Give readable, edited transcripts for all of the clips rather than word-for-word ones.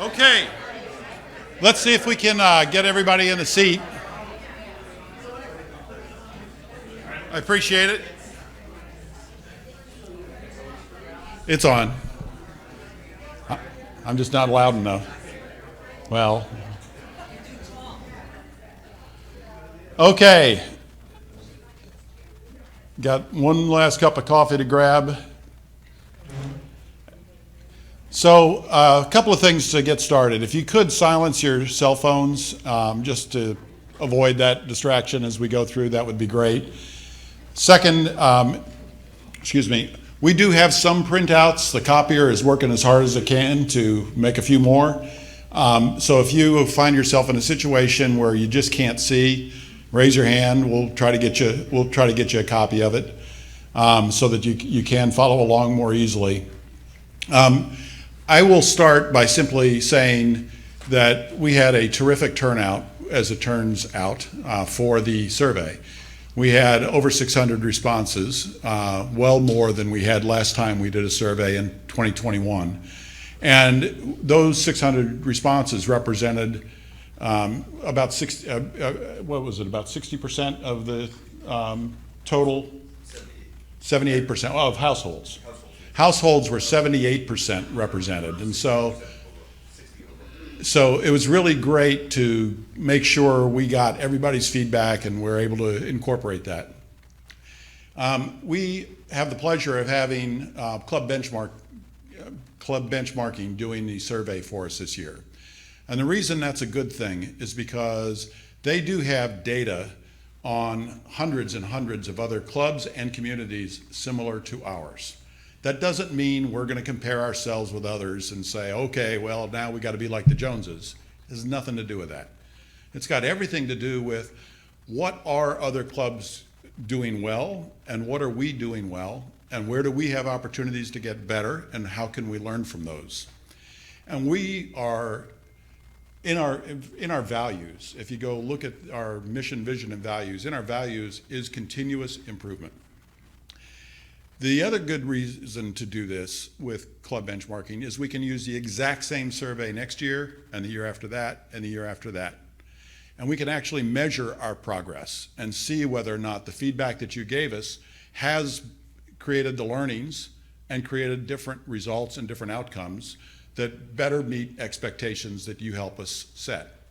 Okay, let's see if we can get everybody in the seat. I appreciate it. It's on. I'm just not loud enough. Well, okay. Got one last cup of coffee to grab. So a couple of things to get started. If you could silence your cell phones just to avoid that distraction as we go through, that would be great. Second, we do have some printouts. The copier is working as hard as it can to make a few more. So if you find yourself in a situation where you just can't see, raise your hand. We'll try to get you a copy of it so that you can follow along more easily. I will start by simply saying that we had a terrific turnout, as it turns out, for the survey. We had over 600 responses, well more than we had last time we did a survey in 2021. And those 600 responses represented about 60% of the total? 78% of households. Households were 78% represented. And so it was really great to make sure we got everybody's feedback and we're able to incorporate that. We have the pleasure of having Club Benchmarking doing the survey for us this year. And the reason that's a good thing is because they do have data on hundreds and hundreds of other clubs and communities similar to ours. That doesn't mean we're going to compare ourselves with others and say, okay, well, now we got to be like the Joneses. It has nothing to do with that. It's got everything to do with what are other clubs doing well and what are we doing well and where do we have opportunities to get better and how can we learn from those. And we are in our values. If you go look at our mission, vision, and values, in our values is continuous improvement. The other good reason to do this with club benchmarking is we can use the exact same survey next year and the year after that and the year after that. And we can actually measure our progress and see whether or not the feedback that you gave us has created the learnings and created different results and different outcomes that better meet expectations that you help us set.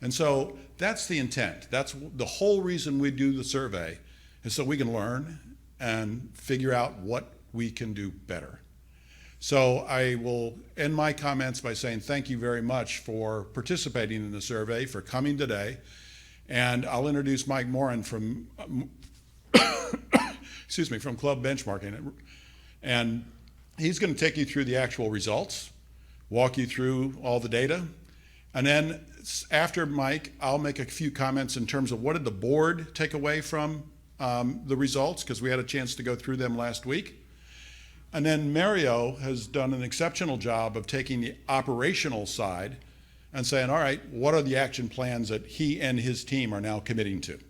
And so that's the intent. That's the whole reason we do the survey, is so we can learn and figure out what we can do better. So I will end my comments by saying thank you very much for participating in the survey, for coming today. And I'll introduce Mike Moran from, from Club Benchmarking. And he's going to take you through the actual results, walk you through all the data. And then after Mike, I'll make a few comments in terms of what did the board take away from the results, because we had a chance to go through them last week. And then Mario has done an exceptional job of taking the operational side and saying, all right, what are the action plans that he and his team are now committing to?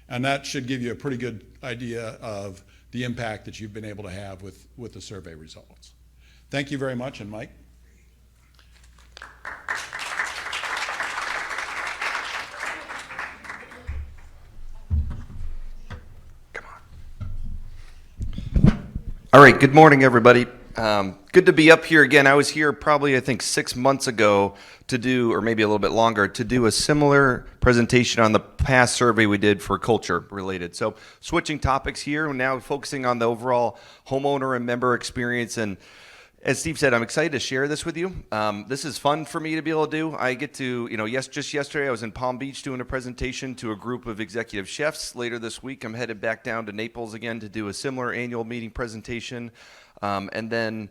And that should give you a pretty good idea of the impact that you've been able to have with the survey results. Thank you very much, and Mike. All right, good morning, everybody. Good to be up here again. I was here probably, I think, 6 months ago to do, or maybe a little bit longer, to do a similar presentation on the past survey we did for culture related. So switching topics here, we're now focusing on the overall homeowner and member experience. And as Steve said, I'm excited to share this with you. This is fun for me to be able to do. I get to, just yesterday I was in Palm Beach doing a presentation to a group of executive chefs. Later this week, I'm headed back down to Naples again to do a similar annual meeting presentation. And then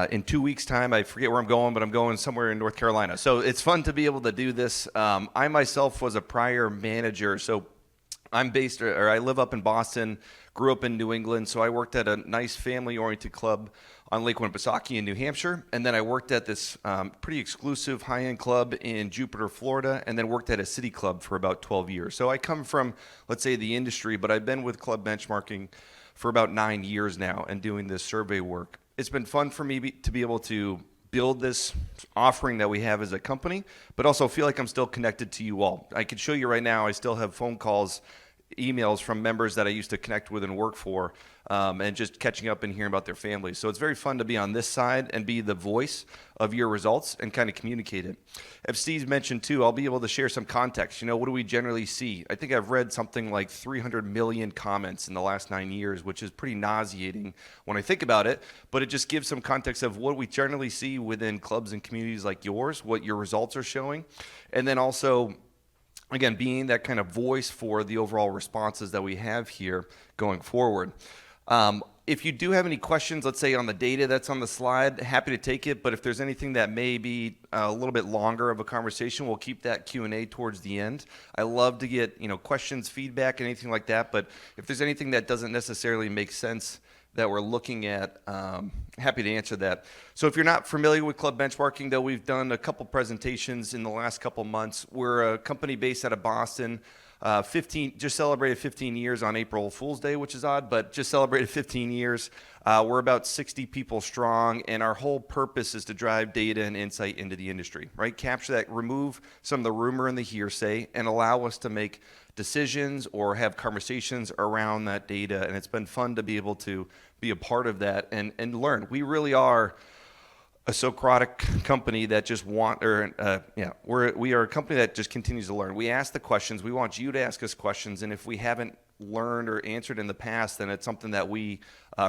in 2 weeks' time, I forget where I'm going, but I'm going somewhere in North Carolina. So it's fun to be able to do this. I myself was a prior manager, so I live up in Boston, grew up in New England, so I worked at a nice family-oriented club on Lake Winnipesaukee in New Hampshire, and then I worked at this pretty exclusive high-end club in Jupiter, Florida, and then worked at a city club for about 12 years. So I come from, let's say, the industry, but I've been with Club Benchmarking for about 9 years now and doing this survey work. It's been fun for me to be able to build this offering that we have as a company, but also feel like I'm still connected to you all. I can show you right now, I still have phone calls, emails from members that I used to connect with and work for, and just catching up and hearing about their families. So it's very fun to be on this side and be the voice of your results and kind of communicate it. As Steve mentioned too, I'll be able to share some context. What do we generally see? I think I've read something like 300 million comments in the last 9 years, which is pretty nauseating when I think about it, but it just gives some context of what we generally see within clubs and communities like yours, what your results are showing, and then also, again, being that kind of voice for the overall responses that we have here going forward. If you do have any questions, let's say on the data that's on the slide, happy to take it. But if there's anything that may be a little bit longer of a conversation, we'll keep that Q&A towards the end. I love to get questions, feedback, anything like that. But if there's anything that doesn't necessarily make sense that we're looking at, happy to answer that. So if you're not familiar with club benchmarking, though, we've done a couple presentations in the last couple months. We're a company based out of Boston. Just celebrated 15 years on April Fool's Day, which is odd, but just celebrated 15 years. We're about 60 people strong, and our whole purpose is to drive data and insight into the industry, right? Capture that, remove some of the rumor and the hearsay, and allow us to make decisions or have conversations around that data. And it's been fun to be able to be a part of that and learn. We really are a Socratic company that just we are a company that just continues to learn. We ask the questions. We want you to ask us questions, and if we haven't learned or answered in the past, then it's something that we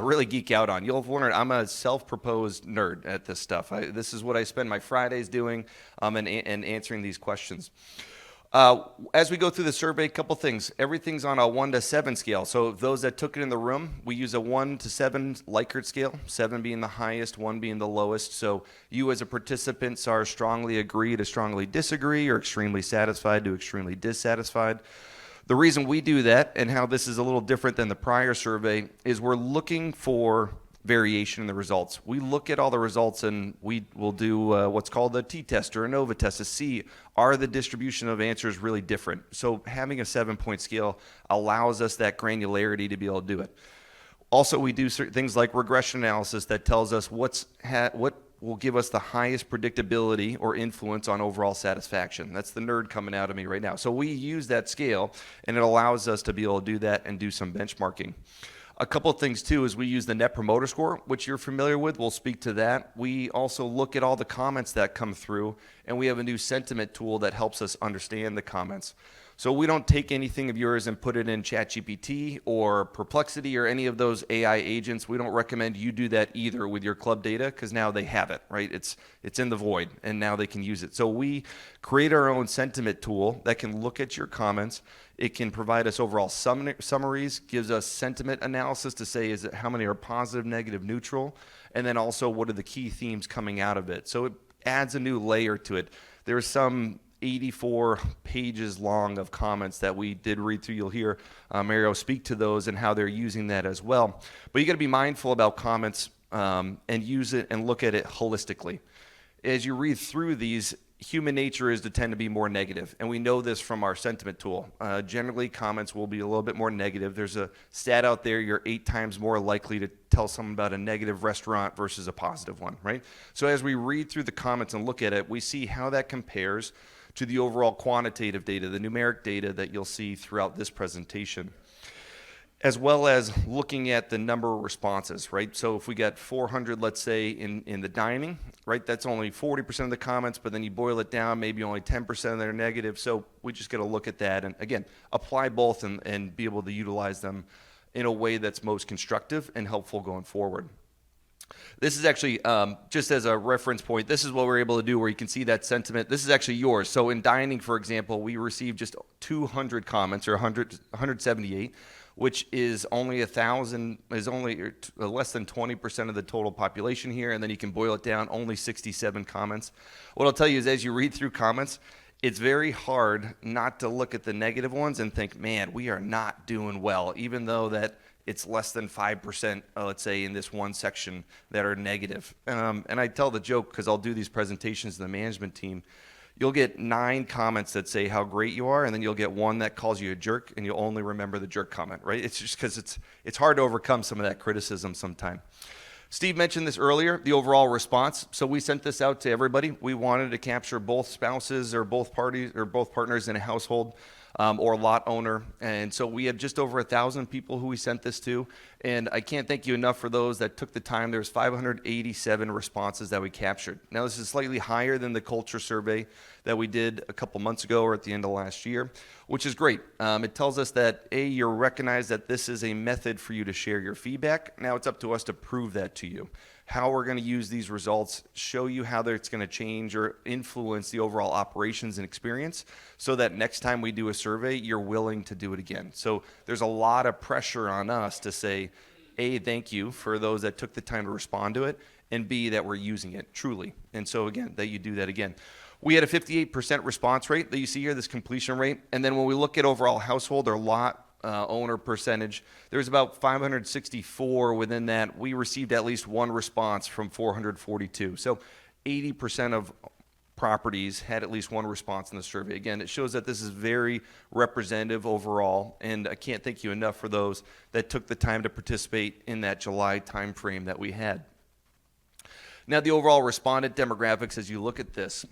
really geek out on. You'll have learned I'm a self-proposed nerd at this stuff. This is what I spend my Fridays doing, and answering these questions. As we go through the survey, a couple things. Everything's on a 1 to 7 scale. So those that took it in the room, we use a 1 to 7 Likert scale, 7 being the highest, 1 being the lowest. So you as a participant are strongly agree to strongly disagree, or extremely satisfied to extremely dissatisfied. The reason we do that, and how this is a little different than the prior survey, is we're looking for variation in the results. We look at all the results, and we will do what's called a t-test or a NOVA test to see, are the distribution of answers really different? So having a 7-point scale allows us that granularity to be able to do it. Also, we do certain things like regression analysis that tells us what will give us the highest predictability or influence on overall satisfaction. That's the nerd coming out of me right now. So we use that scale, and it allows us to be able to do that and do some benchmarking. A couple of things, too, is we use the Net Promoter Score, which you're familiar with. We'll speak to that. We also look at all the comments that come through, and we have a new sentiment tool that helps us understand the comments. So we don't take anything of yours and put it in ChatGPT or Perplexity or any of those AI agents. We don't recommend you do that either with your club data, because now they have it, right? It's in the void, and now they can use it. So we create our own sentiment tool that can look at your comments. It can provide us overall summaries, gives us sentiment analysis to say, is it how many are positive, negative, neutral, and then also what are the key themes coming out of it. So it adds a new layer to it. There's some 84 pages long of comments that we did read through. You'll hear Mario speak to those and how they're using that as well. But you got to be mindful about comments and use it and look at it holistically. As you read through these, human nature is to tend to be more negative, and we know this from our sentiment tool. Generally, comments will be a little bit more negative. There's a stat out there, you're 8 times more likely to tell someone about a negative restaurant versus a positive one, right? So as we read through the comments and look at it, we see how that compares to the overall quantitative data, the numeric data that you'll see throughout this presentation, as well as looking at the number of responses, right? So if we got 400, let's say, in the dining, right, that's only 40% of the comments, but then you boil it down, maybe only 10% of them are negative. So we just got to look at that and, again, apply both and be able to utilize them in a way that's most constructive and helpful going forward. This is actually, just as a reference point, this is what we're able to do where you can see that sentiment. This is actually yours. So in dining, for example, we received just 200 comments, or 178, which is only less than 20% of the total population here. And then you can boil it down, only 67 comments. What I'll tell you is, as you read through comments, it's very hard not to look at the negative ones and think, man, we are not doing well, even though that it's less than 5%, let's say, in this one section that are negative. And I tell the joke, because I'll do these presentations to the management team. You'll get 9 comments that say how great you are, and then you'll get 1 that calls you a jerk, and you'll only remember the jerk comment, right? It's just because it's hard to overcome some of that criticism sometime. Steve mentioned this earlier, the overall response. So we sent this out to everybody. We wanted to capture both spouses or both parties or both partners in a household, or lot owner. And so we have just over 1,000 people who we sent this to. And I can't thank you enough for those that took the time. There's 587 responses that we captured. Now, this is slightly higher than the culture survey that we did a couple months ago or at the end of last year, which is great. It tells us that, A, you recognize that this is a method for you to share your feedback. Now it's up to us to prove that to you. How we're going to use these results, show you how it's going to change or influence the overall operations and experience so that next time we do a survey, you're willing to do it again. So there's a lot of pressure on us to say, A, thank you for those that took the time to respond to it, and B, that we're using it truly. And so again, that you do that again. We had a 58% response rate that you see here, this completion rate. And then when we look at overall household or lot owner percentage, there's about 564 within that. We received at least one response from 442. So 80% of properties had at least one response in the survey. Again, it shows that this is very representative overall, and I can't thank you enough for those that took the time to participate in that July timeframe that we had. Now, the overall respondent demographics, as you look at this,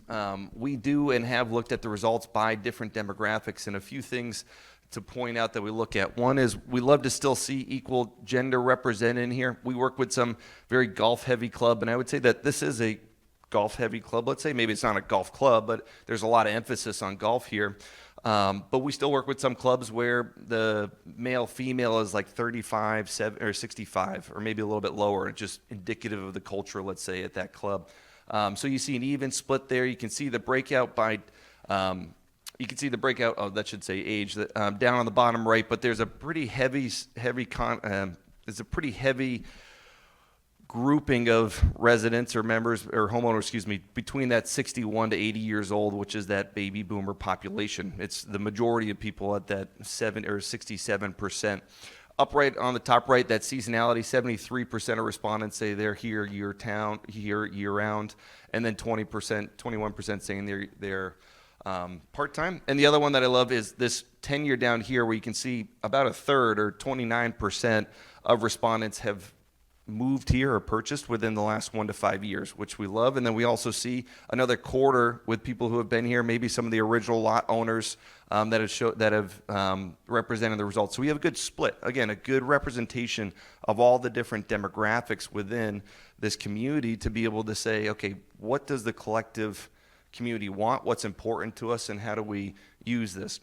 we do and have looked at the results by different demographics, and a few things to point out that we look at. One is we love to still see equal gender represented in here. We work with some very golf-heavy club, and I would say that this is a golf-heavy club, let's say. Maybe it's not a golf club, but there's a lot of emphasis on golf here. But we still work with some clubs where the male-female is like 35, 65, or maybe a little bit lower, just indicative of the culture, let's say, at that club. So you see an even split there. You can see the breakout by that should say age, down on the bottom right, but there's a pretty heavy grouping of residents or members or homeowners, between that 61 to 80 years old, which is that baby boomer population. It's the majority of people at that 67%. Upright on the top right, that seasonality, 73% of respondents say they're here year round, and then 21% saying they're part-time. And the other one that I love is this tenure down here, where you can see about a third or 29% of respondents have moved here or purchased within the last 1 to 5 years, which we love. And then we also see another quarter with people who have been here, maybe some of the original lot owners that have represented the results. So we have a good split. Again, a good representation of all the different demographics within this community to be able to say, okay, what does the collective community want? What's important to us, and how do we use this?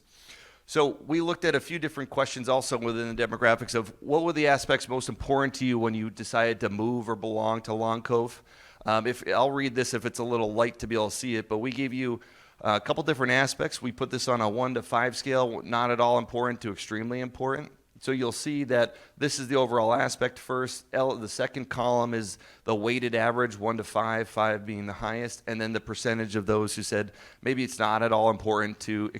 So we looked at a few different questions also within the demographics of what were the aspects most important to you when you decided to move or belong to Long Cove. If I'll read this if it's a little light to be able to see it, but we gave you a couple different aspects. We put this on a 1 to 5 scale, not at all important to extremely important. So you'll see that this is the overall aspect first. The second column is the weighted average, 1 to 5, 5 being the highest, and then the percentage of those who said maybe it's not at all important to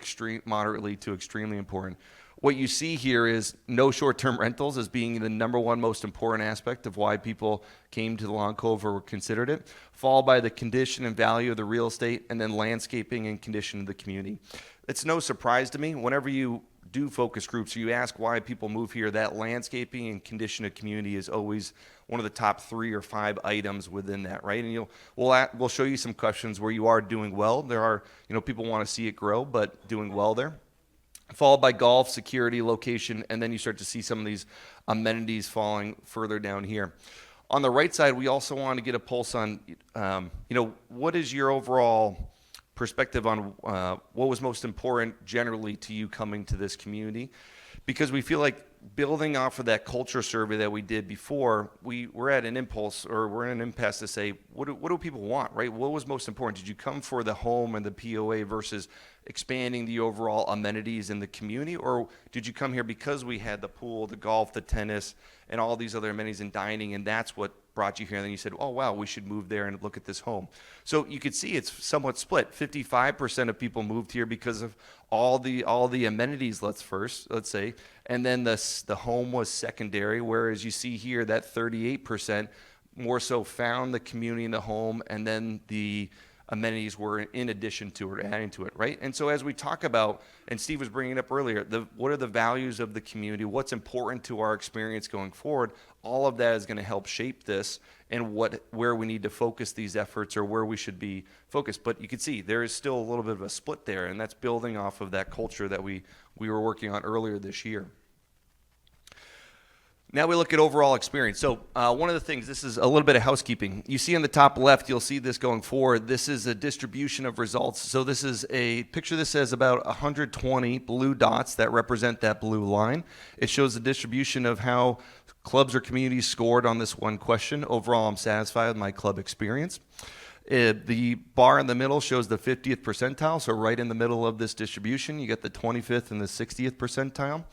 moderately to extremely important. What you see here is no short-term rentals as being the number one most important aspect of why people came to the Long Cove or considered it, followed by the condition and value of the real estate, and then landscaping and condition of the community. It's no surprise to me whenever you do focus groups, or you ask why people move here, that landscaping and condition of community is always one of the top 3 or 5 items within that, right? And we'll show you some questions where you are doing well. There are, people want to see it grow, but doing well there. Followed by golf, security, location, and then you start to see some of these amenities falling further down here. On the right side, we also want to get a pulse on, what is your overall perspective on what was most important generally to you coming to this community, because we feel like building off of that culture survey that we did before, we're at an impulse, or we're in an impasse to say, what do people want, right? What was most important? Did you come for the home and the POA versus expanding the overall amenities in the community, or did you come here because we had the pool, the golf, the tennis, and all these other amenities and dining, and that's what brought you here, and then you said, oh wow, we should move there and look at this home. So you could see it's somewhat split. 55% of people moved here because of all the amenities, let's say, and then the home was secondary, whereas you see here that 38% more so found the community in the home, and then the amenities were in addition to or adding to it, right? And so as we talk about, and Steve was bringing it up earlier, what are the values of the community, what's important to our experience going forward, all of that is going to help shape this and where we need to focus these efforts or where we should be focused. But you can see there is still a little bit of a split there, and that's building off of that culture that we were working on earlier this year. Now we look at overall experience. So one of the things, this is a little bit of housekeeping. You see on the top left, you'll see this going forward. This is a distribution of results. So this is a picture that says about 120 blue dots that represent that blue line. It shows the distribution of how clubs or communities scored on this one question. Overall, I'm satisfied with my club experience. The bar in the middle shows the 50th percentile. So right in the middle of this distribution, you get the 25th and the 60th percentile.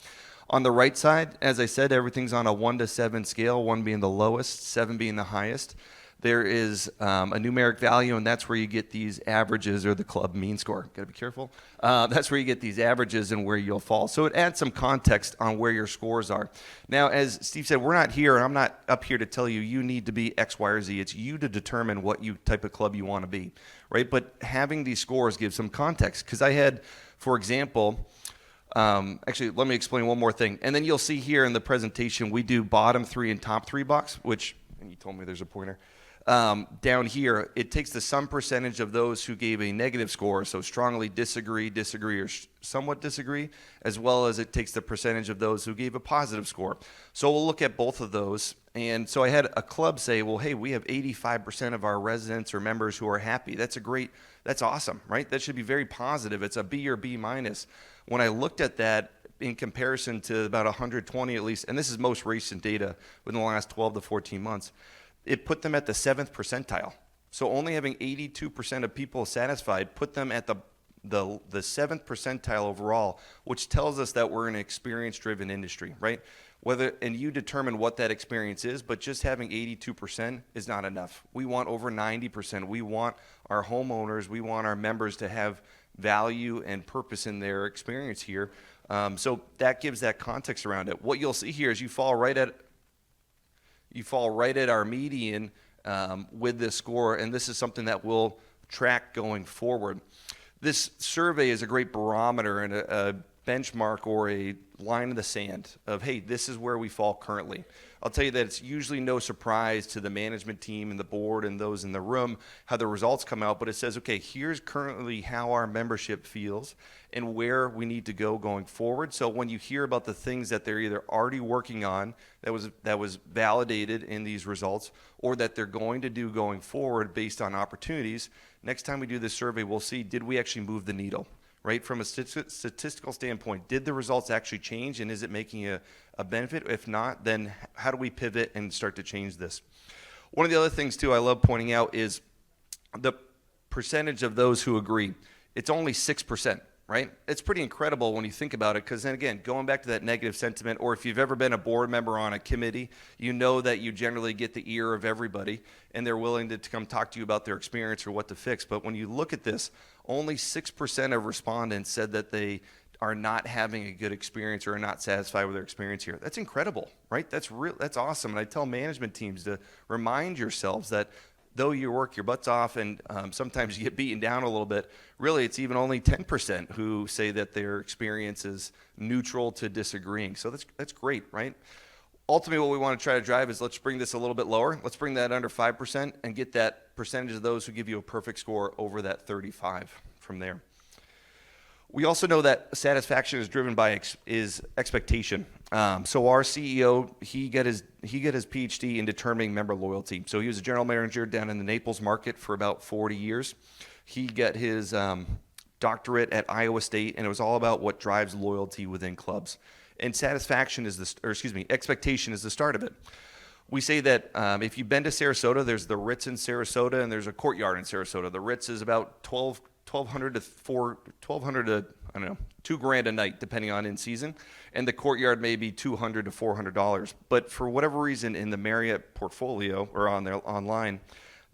On the right side, as I said, everything's on a 1 to 7 scale, 1 being the lowest, 7 being the highest. There is a numeric value, and that's where you get these averages or the club mean score. Got to be careful. That's where you get these averages and where you'll fall. So it adds some context on where your scores are. Now, as Steve said, we're not here, and I'm not up here to tell you you need to be X, Y, or Z. It's you to determine what type of club you want to be, right? But having these scores gives some context. Because I had, for example, actually, let me explain one more thing. And then you'll see here in the presentation, we do bottom 3 and top 3 box, which, and you told me there's a pointer. Down here, it takes the sum percentage of those who gave a negative score, so strongly disagree, or somewhat disagree, as well as it takes the percentage of those who gave a positive score. So we'll look at both of those. And so I had a club say, well, hey, we have 85% of our residents or members who are happy. That's awesome, right? That should be very positive. It's a B or B minus. When I looked at that in comparison to about 120 at least, and this is most recent data within the last 12 to 14 months, it put them at the 7th percentile. So only having 82% of people satisfied put them at the 7th percentile overall, which tells us that we're an experience-driven industry, right? And you determine what that experience is, but just having 82% is not enough. We want over 90%. We want our homeowners, we want our members to have value and purpose in their experience here. So that gives that context around it. What you'll see here is you fall right at our median with this score, and this is something that we'll track going forward. This survey is a great barometer and a benchmark or a line in the sand of, hey, this is where we fall currently. I'll tell you that it's usually no surprise to the management team and the board and those in the room how the results come out, but it says, okay, here's currently how our membership feels and where we need to go going forward. So when you hear about the things that they're either already working on that was validated in these results or that they're going to do going forward based on opportunities, next time we do this survey, we'll see, did we actually move the needle? Right? From a statistical standpoint, did the results actually change, and is it making a benefit? If not, then how do we pivot and start to change this? One of the other things, too, I love pointing out is the percentage of those who agree. It's only 6%, right? It's pretty incredible when you think about it, because then again, going back to that negative sentiment, or if you've ever been a board member on a committee, you know that you generally get the ear of everybody, and they're willing to come talk to you about their experience or what to fix. But when you look at this, only 6% of respondents said that they are not having a good experience or are not satisfied with their experience here. That's incredible, right? That's awesome. And I tell management teams to remind yourselves that though you work your butts off and sometimes you get beaten down a little bit, really it's even only 10% who say that their experience is neutral to disagreeing. So that's great, right? Ultimately, what we want to try to drive is let's bring this a little bit lower. Let's bring that under 5% and get that percentage of those who give you a perfect score over that 35 from there. We also know that satisfaction is driven by expectation. So our CEO, he got his PhD in determining member loyalty. So he was a general manager down in the Naples market for about 40 years. He got his doctorate at Iowa State, and it was all about what drives loyalty within clubs. And expectation is the start of it. We say that if you've been to Sarasota, there's the Ritz in Sarasota, and there's a Courtyard in Sarasota. The Ritz is about $1,200 to I don't know, $2,000 a night, depending on in season, and the Courtyard may be $200 to $400. But for whatever reason, in the Marriott portfolio or on their online,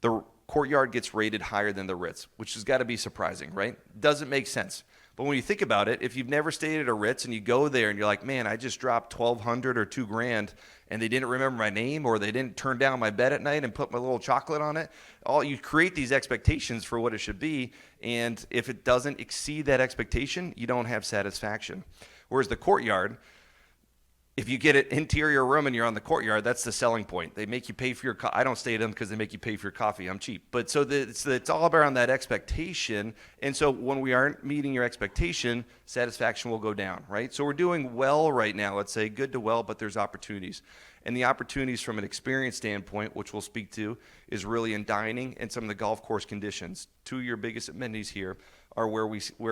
the Courtyard gets rated higher than the Ritz, which has got to be surprising, right? Doesn't make sense. But when you think about it, if you've never stayed at a Ritz and you go there and you're like, man, I just dropped $1,200 or $2,000 and they didn't remember my name or they didn't turn down my bed at night and put my little chocolate on it, you create these expectations for what it should be. And if it doesn't exceed that expectation, you don't have satisfaction. Whereas the Courtyard, If you get an interior room and you're on the courtyard, that's the selling point. They make you pay for your I don't stay at them because they make you pay for your coffee. I'm cheap. But so it's all around that expectation. And so when we aren't meeting your expectation, satisfaction will go down, right? So we're doing well right now, let's say, good to well, but there's opportunities. And the opportunities from an experience standpoint, which we'll speak to, is really in dining and some of the golf course conditions. Two of your biggest amenities here are where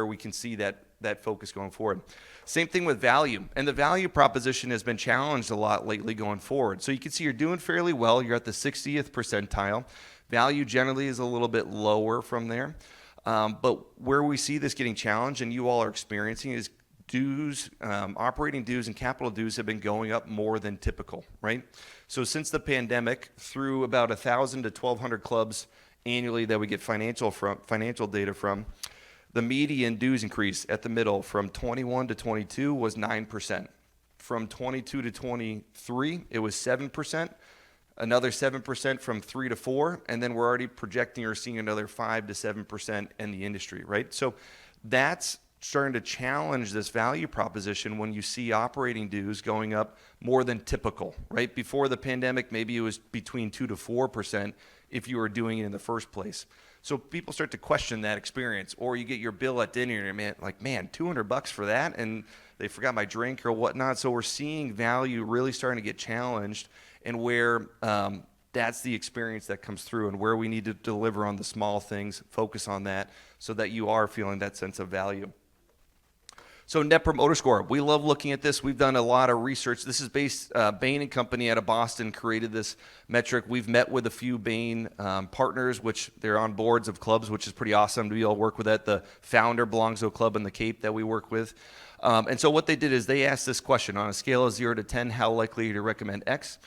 we can see that focus going forward. Same thing with value. And the value proposition has been challenged a lot lately going forward. So you can see you're doing fairly well. You're at the 60th percentile. Value generally is a little bit lower from there. But where we see this getting challenged, and you all are experiencing, is dues, operating dues and capital dues have been going up more than typical, right? So since the pandemic, through about 1,000 to 1,200 clubs annually that we get financial data from, the median dues increase at the middle from 21 to 22 was 9%. From 22 to 23, it was 7%. Another 7% from 3 to 4, and then we're already projecting or seeing another 5 to 7% in the industry, right? So that's starting to challenge this value proposition when you see operating dues going up more than typical, right? Before the pandemic, maybe it was between 2 to 4% if you were doing it in the first place. So people start to question that experience, or you get your bill at dinner and you're like, man, $200 for that, and they forgot my drink or whatnot. So we're seeing value really starting to get challenged, and where that's the experience that comes through, and where we need to deliver on the small things, focus on that, so that you are feeling that sense of value. So Net Promoter Score, we love looking at this. We've done a lot of research. This is based, Bain & Company out of Boston created this metric. We've met with a few Bain partners, which they're on boards of clubs, which is pretty awesome to be able to work with that. The founder belongs to a club in the Cape that we work with. And so what they did is they asked this question: on a scale of 0 to 10, how likely are you to recommend X?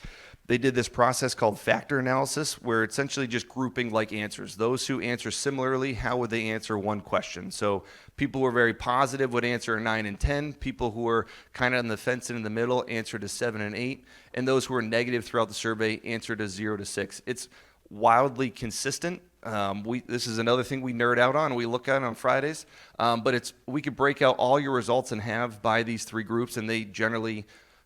They did this process called factor analysis, where it's essentially just grouping like answers. Those who answer similarly, how would they answer one question? So people who are very positive would answer a 9 and 10. People who are kind of on the fence and in the middle answered a 7 and 8. And those who are negative throughout the survey answered a 0 to 6. It's wildly consistent. This is another thing we nerd out on. We look at on Fridays. But we could break out all your results and have by these three groups, and they generally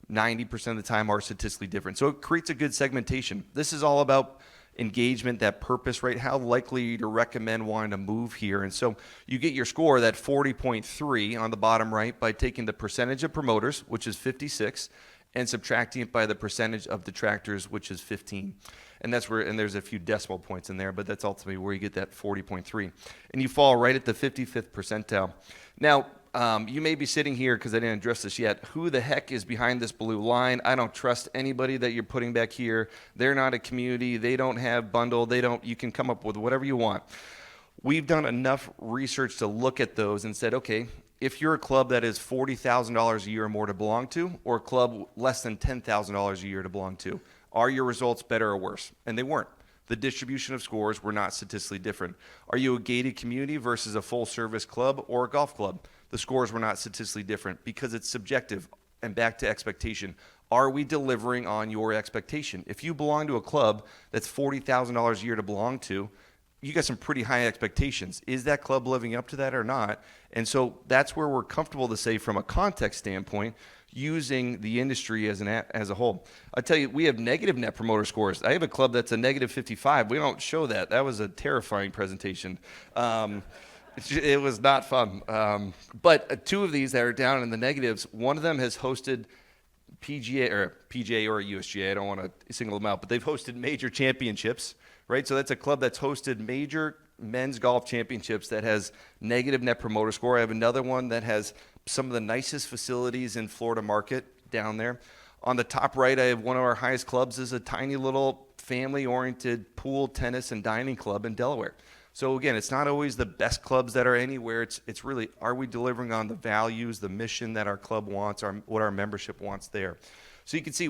90% of the time are statistically different. So it creates a good segmentation. This is all about engagement, that purpose, right? How likely are you to recommend wanting to move here? And so you get your score, that 40.3 on the bottom right, by taking the percentage of promoters, which is 56, and subtracting it by the percentage of detractors, which is 15. And that's where, and there's a few decimal points in there, but that's ultimately where you get that 40.3. And you fall right at the 55th percentile. Now, you may be sitting here, because I didn't address this yet, who the heck is behind this blue line? I don't trust anybody that you're putting back here. They're not a community. They don't have bundle. You can come up with whatever you want. We've done enough research to look at those and said, okay, if you're a club that is $40,000 a year or more to belong to, or a club less than $10,000 a year to belong to, are your results better or worse? And they weren't. The distribution of scores were not statistically different. Are you a gated community versus a full-service club or a golf club? The scores were not statistically different because it's subjective. And back to expectation. Are we delivering on your expectation? If you belong to a club that's $40,000 a year to belong to, you got some pretty high expectations. Is that club living up to that or not? And so that's where we're comfortable to say, from a context standpoint, using the industry as a whole. I tell you, we have negative Net Promoter Scores. I have a club that's a negative 55. We don't show that. That was a terrifying presentation. It was not fun. But two of these that are down in the negatives, one of them has hosted PGA or USGA. I don't want to single them out, but they've hosted major championships, right? So that's a club that's hosted major men's golf championships that has negative Net Promoter Score. I have another one that has some of the nicest facilities in Florida market down there. On the top right, I have one of our highest clubs is a tiny little family-oriented pool, tennis, and dining club in Delaware. So again, it's not always the best clubs that are anywhere. It's really, are we delivering on the values, the mission that our club wants, what our membership wants there? So you can see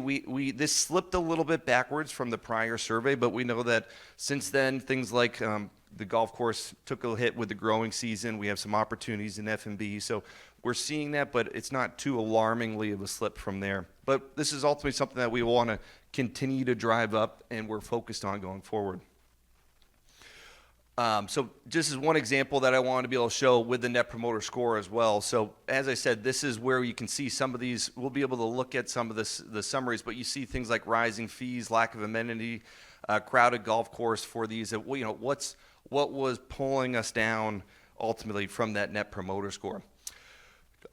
this slipped a little bit backwards from the prior survey, but we know that since then, things like the golf course took a hit with the growing season. We have some opportunities in F&B. So we're seeing that, but it's not too alarmingly of a slip from there. But this is ultimately something that we want to continue to drive up, and we're focused on going forward. So just as one example that I wanted to be able to show with the Net Promoter Score as well. So as I said, this is where you can see some of these. We'll be able to look at some of the summaries, but you see things like rising fees, lack of amenity, crowded golf course for these. What was pulling us down ultimately from that Net Promoter Score.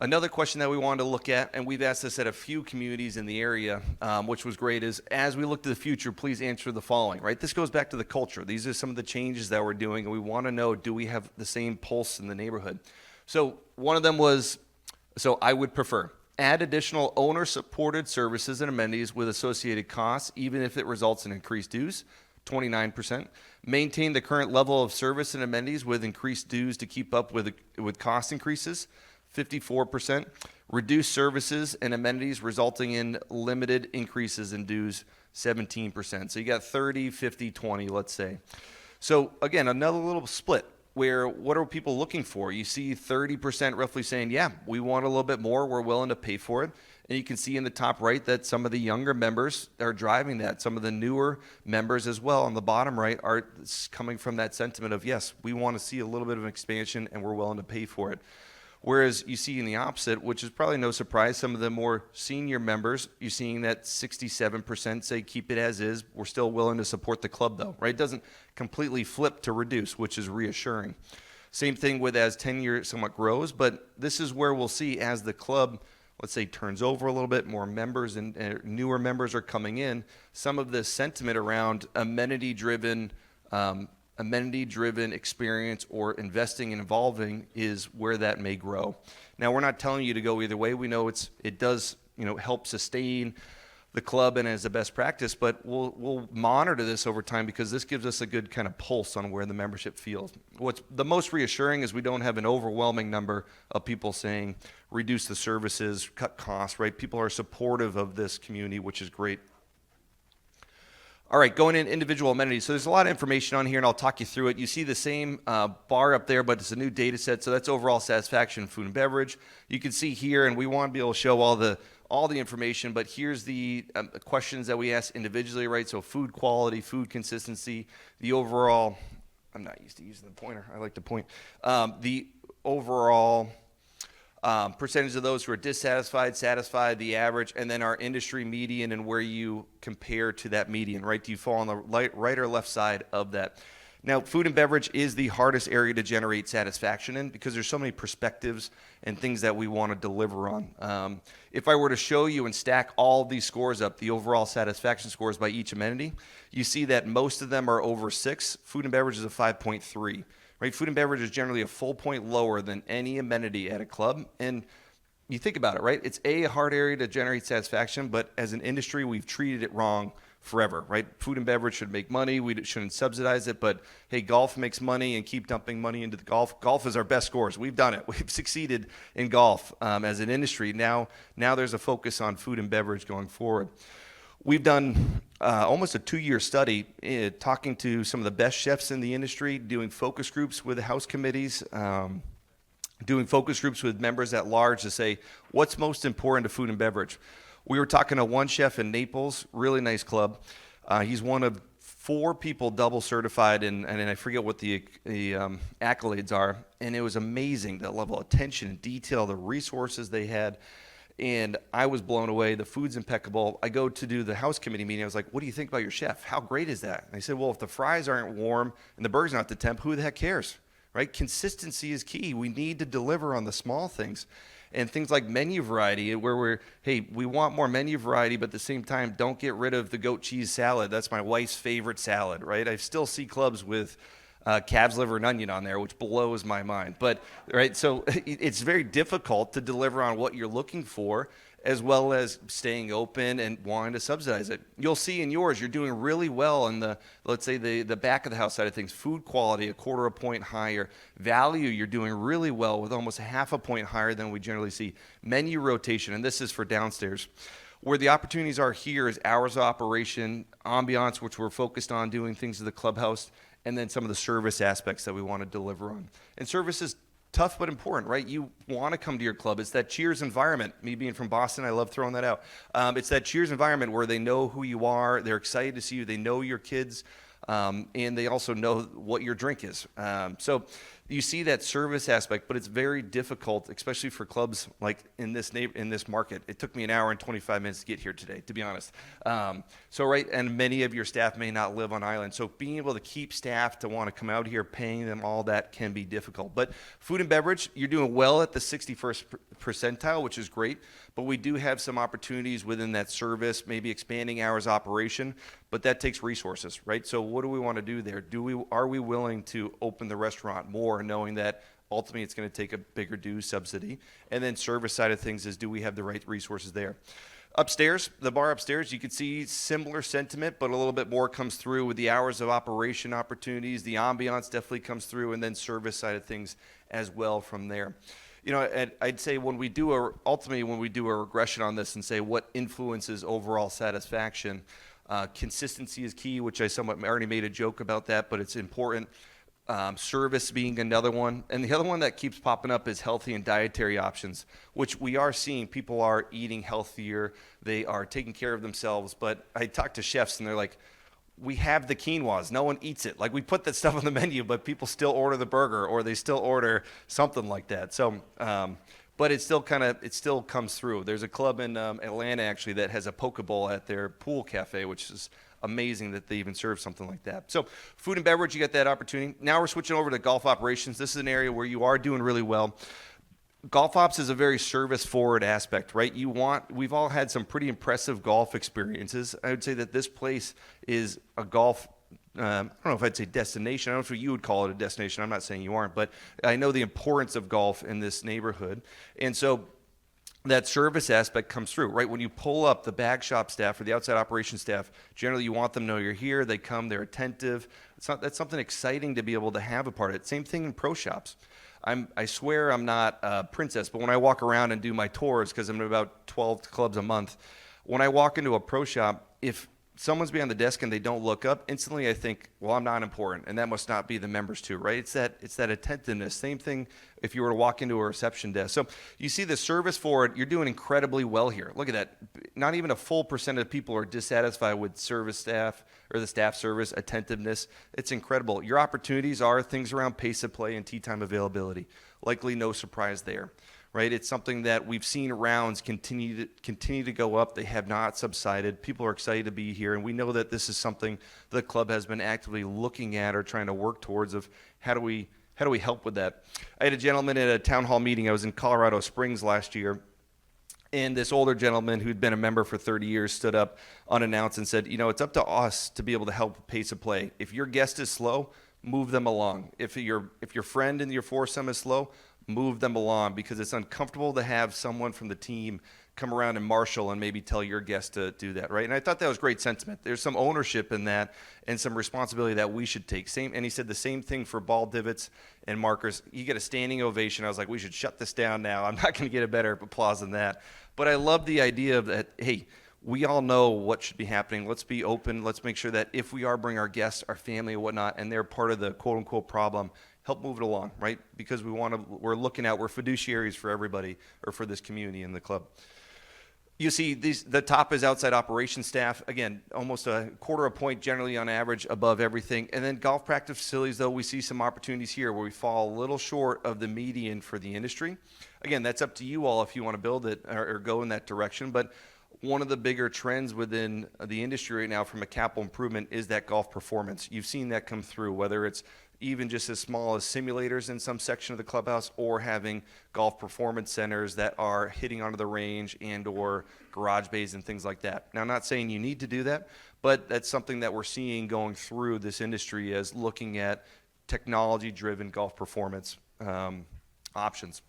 Another question that we wanted to look at, and we've asked this at a few communities in the area, which was great, is as we look to the future, please answer the following, right? This goes back to the culture. These are some of the changes that we're doing, and we want to know, do we have the same pulse in the neighborhood? So one of them was, so I would prefer, add additional owner-supported services and amenities with associated costs, even if it results in increased dues, 29%. Maintain the current level of service and amenities with increased dues to keep up with cost increases, 54%. Reduce services and amenities resulting in limited increases in dues, 17%. So you got 30, 50, 20, let's say. So again, another little split where what are people looking for? You see 30% roughly saying, yeah, we want a little bit more, we're willing to pay for it. And you can see in the top right that some of the younger members are driving that. Some of the newer members as well on the bottom right are coming from that sentiment of, yes, we want to see a little bit of an expansion and we're willing to pay for it. Whereas you see in the opposite, which is probably no surprise, some of the more senior members, you're seeing that 67% say keep it as is. We're still willing to support the club though, right? It doesn't completely flip to reduce, which is reassuring. Same thing with as tenure somewhat grows, but this is where we'll see as the club, let's say, turns over a little bit, more members and newer members are coming in, some of the sentiment around amenity-driven experience or investing and evolving is where that may grow. Now, we're not telling you to go either way. We know it does help sustain the club and as a best practice, but we'll monitor this over time because this gives us a good kind of pulse on where the membership feels. What's the most reassuring is we don't have an overwhelming number of people saying reduce the services, cut costs, right? People are supportive of this community, which is great. All right, going in individual amenities. So there's a lot of information on here, and I'll talk you through it. You see the same bar up there, but it's a new data set. So that's overall satisfaction, food and beverage. You can see here, and we want to be able to show all the information, but here's the questions that we ask individually, right? So food quality, food consistency, the overall, I'm not used to using the pointer. I like to point. The overall percentage of those who are dissatisfied, satisfied, the average, and then our industry median and where you compare to that median, right? Do you fall on the right or left side of that? Now, food and beverage is the hardest area to generate satisfaction in because there's so many perspectives and things that we want to deliver on. If I were to show you and stack all of these scores up, the overall satisfaction scores by each amenity, you see that most of them are over 6. Food and beverage is a 5.3. Right? Food and beverage is generally a full point lower than any amenity at a club. And you think about it, right? It's a hard area to generate satisfaction, but as an industry, we've treated it wrong forever, right? Food and beverage should make money. We shouldn't subsidize it, but hey, golf makes money and keep dumping money into the golf. Golf is our best scores. We've done it. We've succeeded in golf as an industry. Now there's a focus on food and beverage going forward. We've done almost a 2-year study talking to some of the best chefs in the industry, doing focus groups with the house committees, doing focus groups with members at large to say, what's most important to food and beverage? We were talking to one chef in Naples, really nice club. He's one of 4 people double certified, and I forget what the accolades are, and it was amazing, the level of attention and detail, the resources they had. And I was blown away. The food's impeccable. I go to do the house committee meeting. I was like, what do you think about your chef? How great is that? And they said, well, if the fries aren't warm and the burger's not the temp, who the heck cares, right? Consistency is key. We need to deliver on the small things. And things like menu variety, where we want more menu variety, but at the same time, don't get rid of the goat cheese salad. That's my wife's favorite salad, right? I still see clubs with calves liver and onion on there, which blows my mind. But right, so it's very difficult to deliver on what you're looking for, as well as staying open and wanting to subsidize it. You'll see in yours, you're doing really well in let's say the back of the house side of things. Food quality, 1/4 point higher. Value, you're doing really well with almost 1/2 point higher than we generally see. Menu rotation, and this is for downstairs. Where the opportunities are here is hours of operation, ambiance, which we're focused on doing things to the clubhouse, and then some of the service aspects that we want to deliver on. And service is tough but important, right? You want to come to your club. It's that cheers environment. Me being from Boston, I love throwing that out. It's that cheers environment where they know who you are. They're excited to see you. They know your kids. and they also know what your drink is. So you see that service aspect, but it's very difficult, especially for clubs like in this market. It took me an hour and 25 minutes to get here today, to be honest. And many of your staff may not live on island. So being able to keep staff to want to come out here, paying them, all that can be difficult. But food and beverage, you're doing well at the 61st percentile, which is great. But we do have some opportunities within that service, maybe expanding hours operation, but that takes resources, right? So what do we want to do there? Are we willing to open the restaurant more, knowing that ultimately it's going to take a bigger dues subsidy? And then service side of things is, do we have the right resources there? Upstairs, the bar upstairs, you can see similar sentiment, but a little bit more comes through with the hours of operation opportunities. The ambiance definitely comes through, and then service side of things as well from there. I'd say when we do a regression on this and say what influences overall satisfaction, consistency is key, which I already made a joke about that, but it's important. Service being another one. And the other one that keeps popping up is healthy and dietary options, which we are seeing. People are eating healthier. They are taking care of themselves. But I talk to chefs and they're like, we have the quinoas. No one eats it. Like, we put that stuff on the menu, but people still order the burger, or they still order something like that. So, but it still comes through. There's a club in Atlanta actually that has a poke bowl at their pool cafe, which is amazing that they even serve something like that. So food and beverage, you get that opportunity. Now we're switching over to golf operations. This is an area where you are doing really well. Golf ops is a very service forward aspect, right? We've all had some pretty impressive golf experiences. I would say that this place is a golf, I don't know if I'd say destination. I don't know if you would call it a destination. I'm not saying you aren't, but I know the importance of golf in this neighborhood. And so that service aspect comes through, right? When you pull up the bag shop staff or the outside operations staff, generally you want them to know you're here. They come, they're attentive. That's something exciting to be able to have a part of it. Same thing in pro shops. I swear I'm not a princess, but when I walk around and do my tours, because I'm in about 12 clubs a month, when I walk into a pro shop, if someone's behind the desk and they don't look up, instantly I think, well, I'm not important, and that must not be the members too, right? It's that attentiveness. Same thing if you were to walk into a reception desk. So you see the service forward, you're doing incredibly well here. Look at that. Not even a full percent of people are dissatisfied with service staff or the staff service, attentiveness. It's incredible. Your opportunities are things around pace of play and tee time availability. Likely no surprise there. Right, it's something that we've seen rounds continue to go up. They have not subsided. People are excited to be here, and we know that this is something the club has been actively looking at or trying to work towards. Of how do we help with that? I had a gentleman at a town hall meeting. I was in Colorado Springs last year, and this older gentleman who'd been a member for 30 years stood up unannounced and said, it's up to us to be able to help with pace of play. If your guest is slow, move them along. If your friend in your foursome is slow, move them along, because it's uncomfortable to have someone from the team come around and marshal and maybe tell your guest to do that, right? And I thought that was great sentiment. There's some ownership in that and some responsibility that we should take. And he said the same thing for ball divots and markers. You get a standing ovation. I was like, we should shut this down now. I'm not going to get a better applause than that. But I love the idea of that, hey, we all know what should be happening. Let's be open. Let's make sure that if we are bringing our guests, our family and whatnot, and they're part of the quote unquote problem, help move it along, right? Because we're fiduciaries for everybody, or for this community and the club. You see, the top is outside operations staff. Again, almost a quarter a point generally on average above everything. And then golf practice facilities, though, we see some opportunities here where we fall a little short of the median for the industry. Again, that's up to you all if you want to build it or go in that direction. But one of the bigger trends within the industry right now from a capital improvement is that golf performance. You've seen that come through, whether it's even just as small as simulators in some section of the clubhouse, or having golf performance centers that are hitting onto the range and or garage bays and things like that. Now, I'm not saying you need to do that, but that's something that we're seeing going through this industry as looking at technology-driven golf performance options.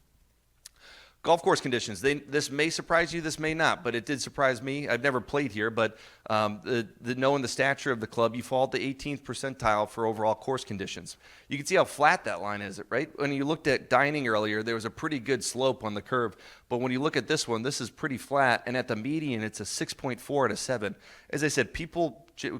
Golf course conditions. This may surprise you, this may not, but it did surprise me. I've never played here, but knowing the stature of the club, you fall at the 18th percentile for overall course conditions. You can see how flat that line is, right? When you looked at dining earlier, there was a pretty good slope on the curve, but when you look at this one, this is pretty flat, and at the median, it's a 6.4 out of 7. As I said,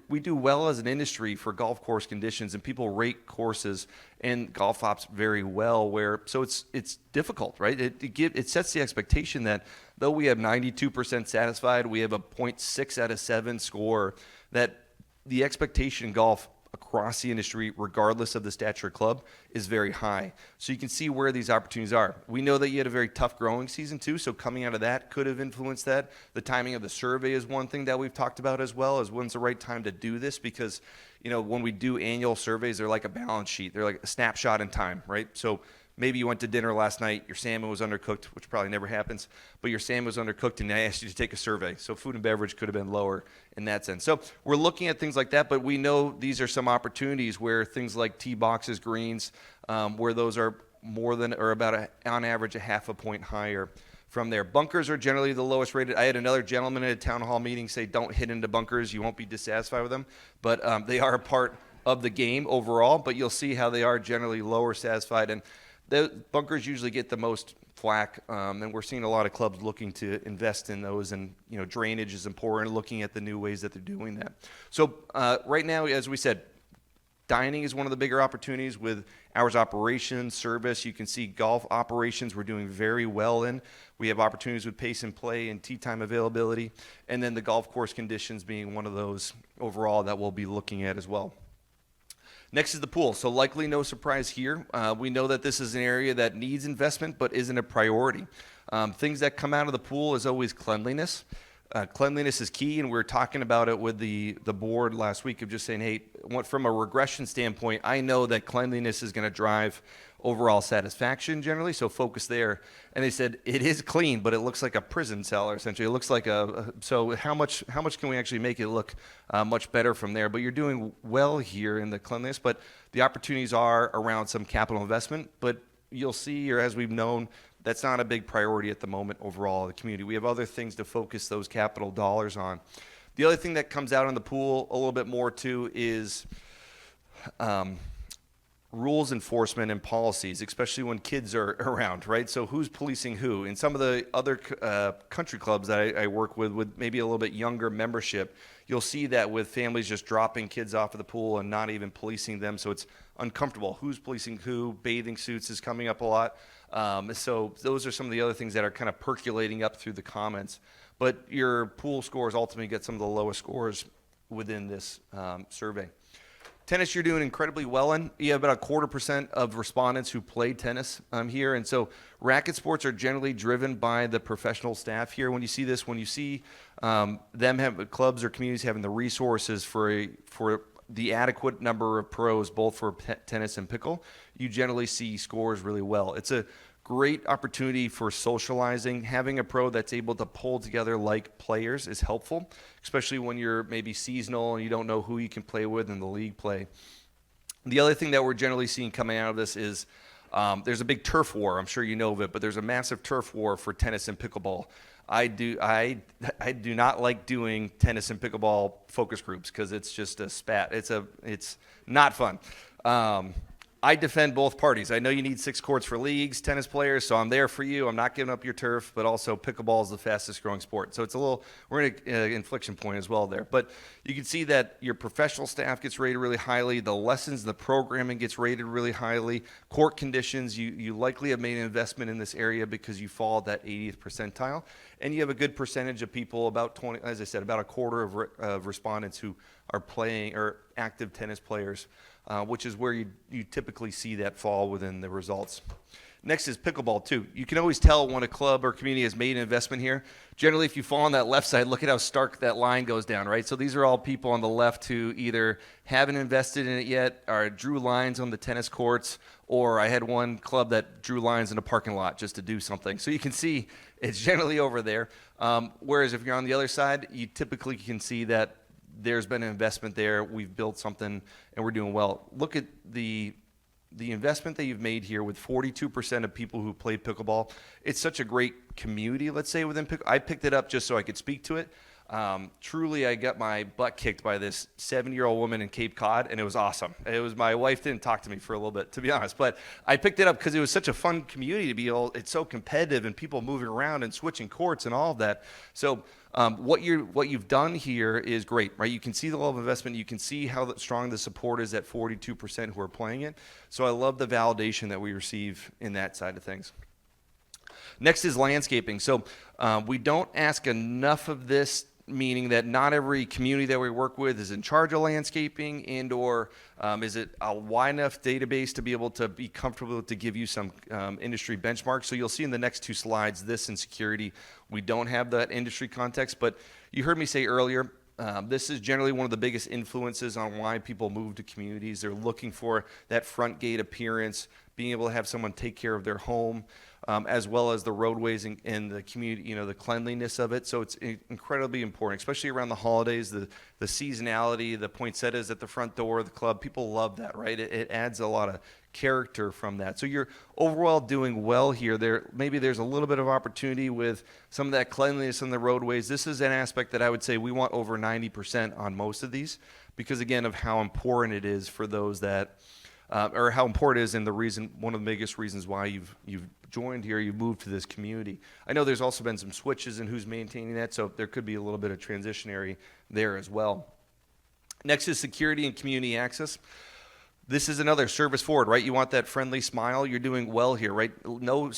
we do well as an industry for golf course conditions, and people rate courses and golf ops very well. So it's difficult, right? It sets the expectation that though we have 92% satisfied, we have a 0.6 out of 7 score. That the expectation in golf across the industry, regardless of the stature club, is very high. So you can see where these opportunities are. We know that you had a very tough growing season too, so coming out of that could have influenced that. The timing of the survey is one thing that we've talked about as well, is when's the right time to do this, because when we do annual surveys, they're like a balance sheet. They're like a snapshot in time, right? So maybe you went to dinner last night, your salmon was undercooked, which probably never happens, but your salmon was undercooked and I asked you to take a survey. So food and beverage could have been lower in that sense. So we're looking at things like that, but we know these are some opportunities where things like tee boxes, greens, where those are more than, or about on average, a half a point higher from there. Bunkers are generally the lowest rated. I had another gentleman at a town hall meeting say, don't hit into bunkers, you won't be dissatisfied with them, but they are a part of the game overall, but you'll see how they are generally lower satisfied. And the bunkers usually get the most flack, and we're seeing a lot of clubs looking to invest in those, and drainage is important, looking at the new ways that they're doing that. So right now, as we said, dining is one of the bigger opportunities with hours operation, service. You can see golf operations we're doing very well in. We have opportunities with pace and play and tee time availability, and then the golf course conditions being one of those overall that we'll be looking at as well. Next is the pool. So likely no surprise here. We know that this is an area that needs investment but isn't a priority. Things that come out of the pool is always cleanliness. Cleanliness is key, and we were talking about it with the board last week of just saying, hey, from a regression standpoint, I know that cleanliness is going to drive overall satisfaction generally, so focus there. And they said it is clean, but it looks like a prison cell, essentially. It looks like so how much can we actually make it look much better from there? But you're doing well here in the cleanliness, but the opportunities are around some capital investment. But you'll see, or as we've known, that's not a big priority at the moment overall in the community. We have other things to focus those capital dollars on. The other thing that comes out in the pool a little bit more too is rules enforcement and policies, especially when kids are around, right? So who's policing who? In some of the other country clubs that I work with maybe a little bit younger membership, you'll see that with families just dropping kids off of the pool and not even policing them, so it's uncomfortable. Who's policing who? Bathing suits is coming up a lot. So those are some of the other things that are kind of percolating up through the comments. But your pool scores ultimately get some of the lowest scores within this survey. Tennis, you're doing incredibly well in. You have about 0.25% of respondents who play tennis here. And so racket sports are generally driven by the professional staff here. When you see this, when you see them have clubs or communities having the resources for the adequate number of pros, both for tennis and pickle, you generally see scores really well. It's a great opportunity for socializing. Having a pro that's able to pull together like players is helpful, especially when you're maybe seasonal and you don't know who you can play with in the league play. The other thing that we're generally seeing coming out of this is there's a big turf war. I'm sure you know of it, but there's a massive turf war for tennis and pickleball. I do not like doing tennis and pickleball focus groups because it's just a spat. It's not fun. I defend both parties. I know you need 6 courts for leagues, tennis players, so I'm there for you. I'm not giving up your turf, but also pickleball is the fastest growing sport. So it's we're in an inflection point as well there. But you can see that your professional staff gets rated really highly. The lessons, the programming gets rated really highly. Court conditions, you likely have made an investment in this area because you fall at that 80th percentile. And you have a good percentage of people, about 20, as I said, about a quarter of respondents who are playing or active tennis players, which is where you typically see that fall within the results. Next is pickleball, too. You can always tell when a club or community has made an investment here. Generally, if you fall on that left side, look at how stark that line goes down, right? So these are all people on the left who either haven't invested in it yet or drew lines on the tennis courts, or I had one club that drew lines in a parking lot just to do something. So you can see it's generally over there. Whereas if you're on the other side, you typically can see that there's been an investment there. We've built something, and we're doing well. Look at the investment that you've made here with 42% of people who play pickleball. It's such a great community, let's say, within pickleball. I picked it up just so I could speak to it. Truly, I got my butt kicked by this 70-year-old woman in Cape Cod, and it was awesome. My wife didn't talk to me for a little bit, to be honest, but I picked it up because it was such a fun community to be it's so competitive and people moving around and switching courts and all of that. So what you've done here is great, right? You can see the level of investment. You can see how strong the support is at 42% who are playing it. So I love the validation that we receive in that side of things. Next is landscaping. So we don't ask enough of this meaning that not every community that we work with is in charge of landscaping and or is it a wide enough database to be able to be comfortable to give you some industry benchmarks. So you'll see in the next two slides, this and security, we don't have that industry context, but you heard me say earlier, this is generally one of the biggest influences on why people move to communities. They're looking for that front gate appearance, being able to have someone take care of their home, as well as the roadways and the community, the cleanliness of it. So it's incredibly important, especially around the holidays, the seasonality, the poinsettias at the front door of the club. People love that, right? It adds a lot of character from that. So you're overall doing well here. Maybe there's a little bit of opportunity with some of that cleanliness on the roadways. This is an aspect that I would say we want over 90% on most of these because, again, of how important it is for those that or how important it is, and one of the biggest reasons why you've joined here, you've moved to this community. I know there's also been some switches in who's maintaining that, so there could be a little bit of transitionary there as well. Next is security and community access. This is another service forward, right? You want that friendly smile. You're doing well here, right? No.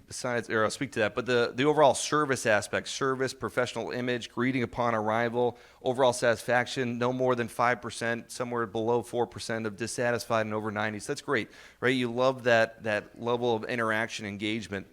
Besides, or I'll speak to that, but the overall service aspect, service, professional image, greeting upon arrival, overall satisfaction, no more than 5%, somewhere below 4% of dissatisfied and over 90. So that's great, right? You love that level of interaction, engagement.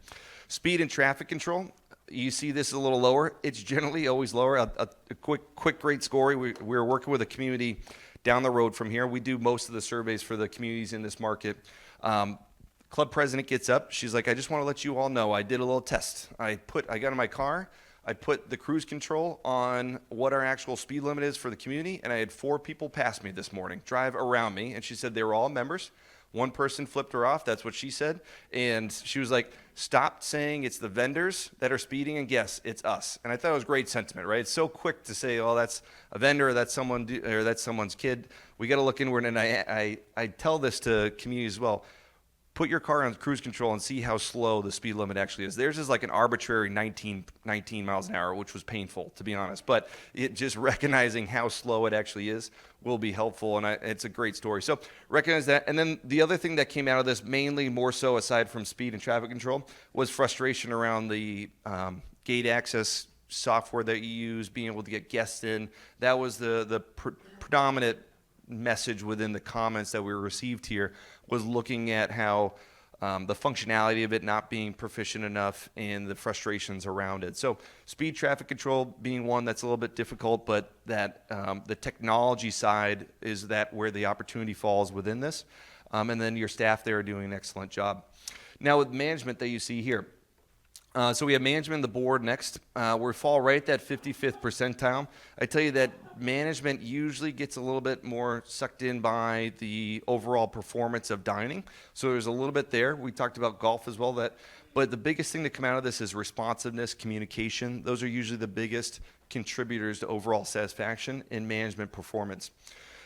Speed and traffic control. You see this is a little lower. It's generally always lower. A quick great story. We're working with a community down the road from here. We do most of the surveys for the communities in this market. Club president gets up. She's like, I just want to let you all know I did a little test. I got in my car. I put the cruise control on what our actual speed limit is for the community, and I had 4 people pass me this morning, drive around me, and she said they were all members. One person flipped her off. That's what she said. And she was like, stop saying it's the vendors that are speeding and yes, it's us. And I thought it was great sentiment, right? It's so quick to say, oh, that's a vendor, or that's someone's kid. We got to look inward. And I tell this to communities as well. Put your car on cruise control and see how slow the speed limit actually is. Theirs is like an arbitrary 19 miles an hour, which was painful, to be honest. But just recognizing how slow it actually is will be helpful, and it's a great story. So recognize that. And then the other thing that came out of this, mainly more so aside from speed and traffic control, was frustration around the gate access software that you use, being able to get guests in. That was the predominant message within the comments that we received here, was looking at how the functionality of it not being proficient enough and the frustrations around it. So speed traffic control being one that's a little bit difficult, but that the technology side is that where the opportunity falls within this. And then your staff there are doing an excellent job. Now with management that you see here, so we have management and the board next. We fall right at that 55th percentile. I tell you that management usually gets a little bit more sucked in by the overall performance of dining. So there's a little bit there. We talked about golf as well. But the biggest thing to come out of this is responsiveness, communication. Those are usually the biggest contributors to overall satisfaction and management performance.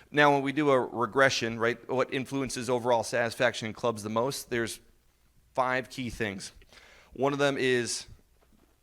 Now, when we do a regression, right, what influences overall satisfaction in clubs the most, there's 5 key things. One of them is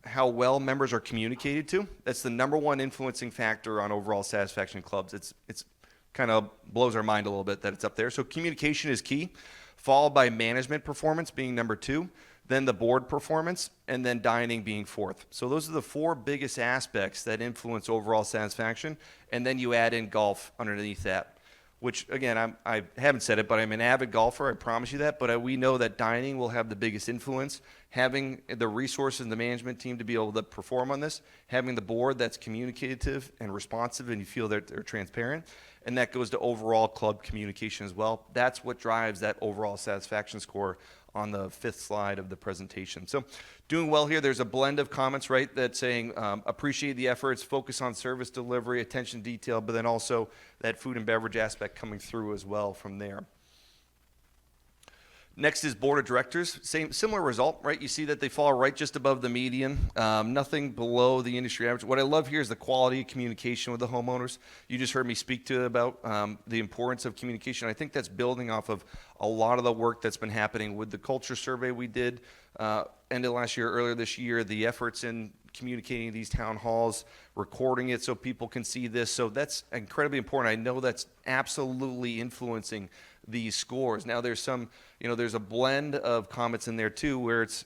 how well members are communicated to. That's the number one influencing factor on overall satisfaction in clubs. It's kind of blows our mind a little bit that it's up there. So communication is key, followed by management performance being number 2, then the board performance, and then dining being 4th. So those are the 4 biggest aspects that influence overall satisfaction, and then you add in golf underneath that. Which, again, I haven't said it, but I'm an avid golfer, I promise you that. But we know that dining will have the biggest influence. Having the resources and the management team to be able to perform on this, having the board that's communicative and responsive and you feel that they're transparent, and that goes to overall club communication as well. That's what drives that overall satisfaction score on the 5th slide of the presentation. So doing well here. There's a blend of comments, right, that's saying appreciate the efforts, focus on service delivery, attention to detail, but then also that food and beverage aspect coming through as well from there. Next is board of directors. Similar result, right? You see that they fall right just above the median, nothing below the industry average. What I love here is the quality of communication with the homeowners. You just heard me speak to about the importance of communication. I think that's building off of a lot of the work that's been happening with the culture survey we did end of last year, earlier this year, the efforts in communicating these town halls, recording it so people can see this. So that's incredibly important. I know that's absolutely influencing these scores. Now there's some, there's a blend of comments in there too where it's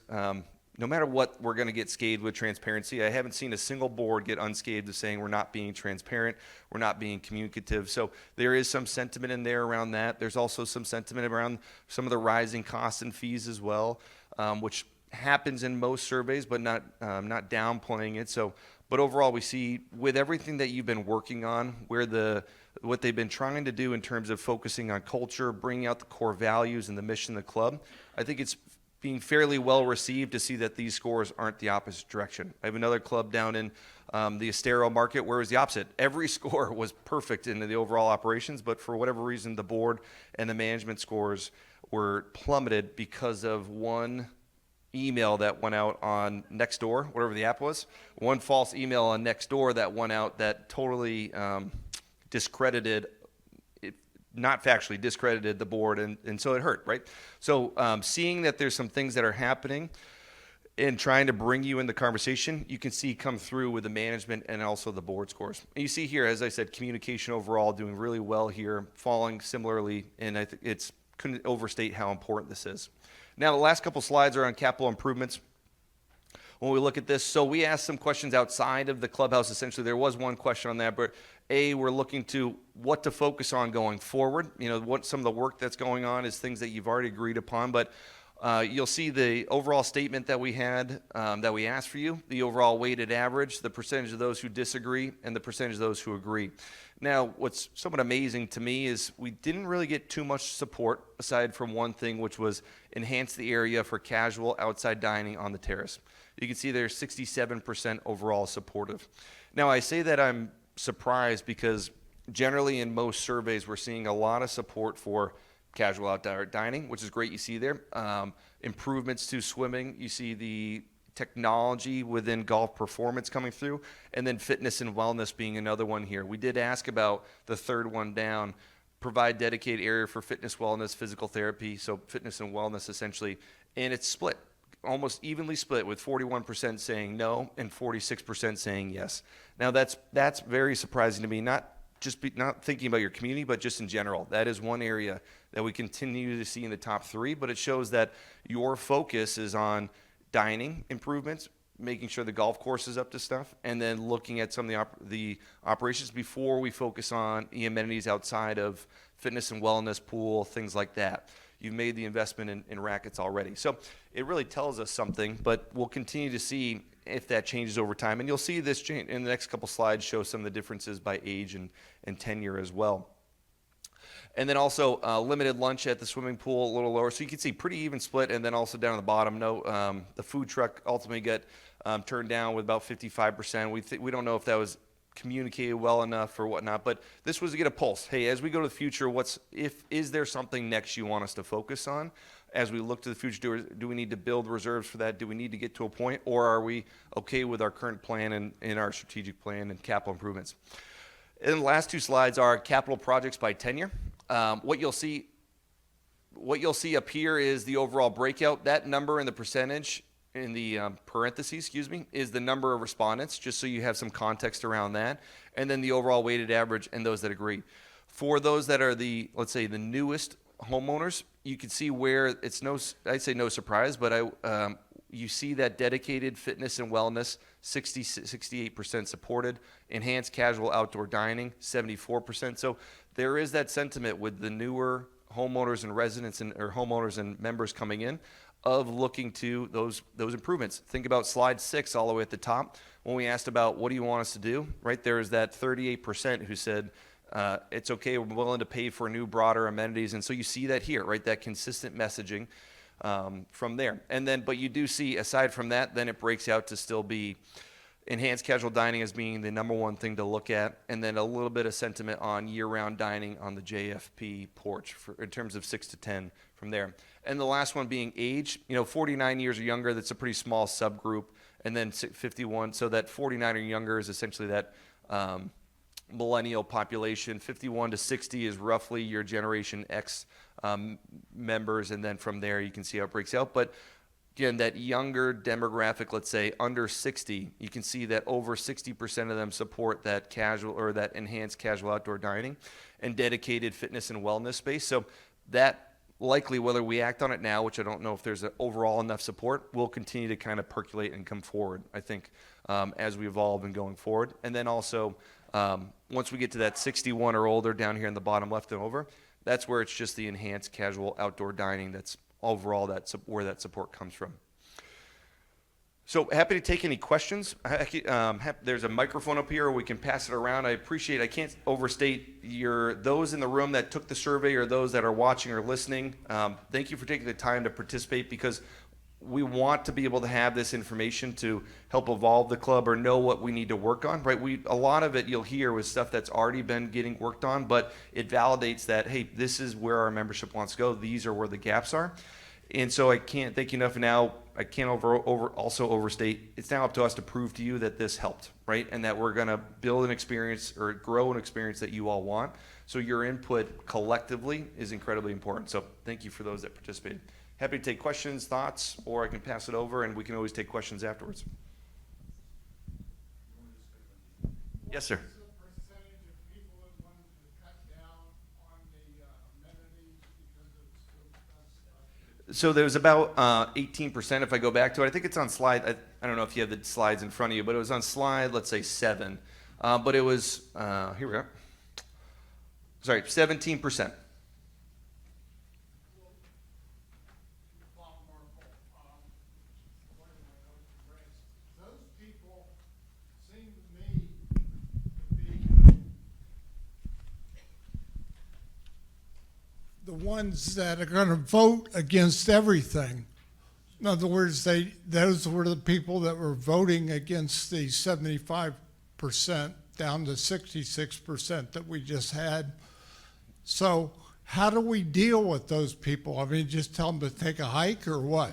no matter what, we're going to get scathed with transparency. I haven't seen a single board get unscathed of saying we're not being transparent, we're not being communicative. So there is some sentiment in there around that. There's also some sentiment around some of the rising costs and fees as well, which happens in most surveys, but not downplaying it. So, but overall, we see with everything that you've been working on, what they've been trying to do in terms of focusing on culture, bringing out the core values and the mission of the club, I think it's being fairly well received to see that these scores aren't the opposite direction. I have another club down in the Estero market where it was the opposite. Every score was perfect in the overall operations, but for whatever reason, the board and the management scores were plummeted because of one email that went out on Nextdoor, whatever the app was, one false email on Nextdoor that went out that totally discredited, not factually discredited the board, and so it hurt, right? So seeing that there's some things that are happening and trying to bring you in the conversation, you can see come through with the management and also the board scores. And you see here, as I said, communication overall doing really well here, falling similarly, and I think couldn't overstate how important this is. Now, the last couple slides are on capital improvements. When we look at this, so we asked some questions outside of the clubhouse. Essentially, there was one question on that, but we're looking to what to focus on going forward. You know, what some of the work that's going on is things that you've already agreed upon, but you'll see the overall statement that we had, that we asked for you, the overall weighted average, the percentage of those who disagree, and the percentage of those who agree. Now, what's somewhat amazing to me is we didn't really get too much support aside from one thing, which was enhance the area for casual outside dining on the terrace. You can see there's 67% overall supportive. Now, I say that I'm surprised because generally in most surveys, we're seeing a lot of support for casual outdoor dining, which is great. You see there improvements to swimming. You see the technology within golf performance coming through, and then fitness and wellness being another one here. We did ask about the third one down, provide dedicated area for fitness, wellness, physical therapy, so fitness and wellness essentially, and it's split, almost evenly split, with 41% saying no and 46% saying yes. Now that's very surprising to me, not thinking about your community, but just in general. That is one area that we continue to see in the top three, but it shows that your focus is on dining improvements, making sure the golf course is up to stuff, and then looking at some of the operations before we focus on the amenities outside of fitness and wellness, pool, things like that. You've made the investment in rackets already. So it really tells us something, but we'll continue to see if that changes over time. And you'll see this change in the next couple slides, show some of the differences by age and tenure as well. And then also limited lunch at the swimming pool, a little lower. So you can see pretty even split. And then also down at the bottom, the food truck ultimately got turned down with about 55%. We don't know if that was communicated well enough or whatnot, but this was to get a pulse. Hey, as we go to the future, is there something next you want us to focus on? As we look to the future, do we need to build reserves for that? Do we need to get to a point, or are we okay with our current plan and our strategic plan and capital improvements? And the last two slides are capital projects by tenure. What you'll see up here is the overall breakout. That number in the percentage in the parentheses, is the number of respondents, just so you have some context around that. And then the overall weighted average and those that agree. For those that are let's say the newest homeowners, you can see where it's I'd say no surprise, but you see that dedicated fitness and wellness, 68% supported, enhanced casual outdoor dining, 74%. So there is that sentiment with the newer homeowners and residents or homeowners and members coming in of looking to those improvements. Think about slide 6 all the way at the top when we asked about what do you want us to do, right? There is that 38% who said it's okay, we're willing to pay for new broader amenities. And so you see that here, right? That consistent messaging from there. And then, but you do see, aside from that, then it breaks out to still be enhanced casual dining as being the number one thing to look at, and then a little bit of sentiment on year-round dining on the JFP porch in terms of 6 to 10 from there. And the last one being age, 49 years or younger, that's a pretty small subgroup, and then 51, so that 49 or younger is essentially that millennial population. 51 to 60 is roughly your Generation X members, and then from there you can see how it breaks out. But again, that younger demographic, let's say under 60, you can see that over 60% of them support that casual or that enhanced casual outdoor dining and dedicated fitness and wellness space. So that likely whether we act on it now, which I don't know if there's overall enough support, will continue to kind of percolate and come forward, I think, as we evolve and going forward. And then also, once we get to that 61 or older down here in the bottom left and over, that's where it's just the enhanced casual outdoor dining that's overall where that support comes from. So happy to take any questions. There's a microphone up here. We can pass it around. I can't overstate those in the room that took the survey or those that are watching or listening. Thank you for taking the time to participate, because we want to be able to have this information to help evolve the club or know what we need to work on, right? A lot of it you'll hear was stuff that's already been getting worked on, but it validates that, hey, this is where our membership wants to go. These are where the gaps are. And so I can't thank you enough. Now I can't also overstate. It's now up to us to prove to you that this helped, right? And that we're going to build an experience or grow an experience that you all want. So your input collectively is incredibly important. So thank you for those that participated. Happy to take questions, thoughts, or I can pass it over, and we can always take questions afterwards. Yes, sir. So there was about 18% if I go back to it. I think it's on slide, I don't know if you have the slides in front of you, but it was on slide, let's say 7. But it was, here we are. Sorry, 17%. The ones that are going to vote against everything. In other words, those were the people that were voting against the 75% down to 66% that we just had. So how do we deal with those people? I mean, just tell them to take a hike or what?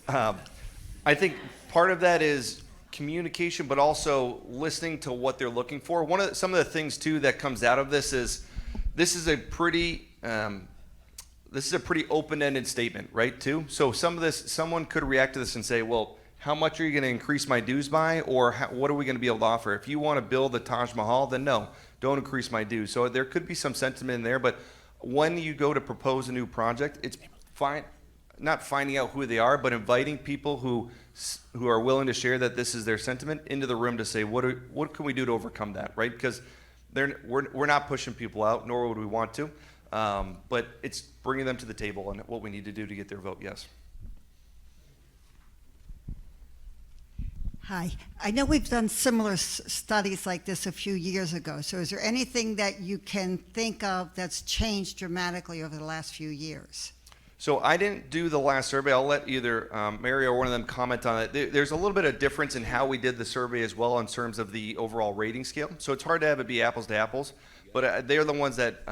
I think part of that is communication, but also listening to what they're looking for. Some of the things too that comes out of this is a pretty open-ended statement, right? Too. So someone could react to this and say, well, how much are you going to increase my dues by, or what are we going to be able to offer? If you want to build the Taj Mahal, then no, don't increase my dues. So there could be some sentiment in there, but when you go to propose a new project, it's fine. Not finding out who they are, but inviting people who are willing to share that this is their sentiment into the room to say, what can we do to overcome that, right? Because we're not pushing people out, nor would we want to, but it's bringing them to the table and what we need to do to get their vote, yes. Hi. I know we've done similar studies like this a few years ago. So is there anything that you can think of that's changed dramatically over the last few years? So I didn't do the last survey. I'll let either Mary or one of them comment on it. There's a little bit of difference in how we did the survey as well in terms of the overall rating scale. So it's hard to have it be apples to apples, but they're the ones that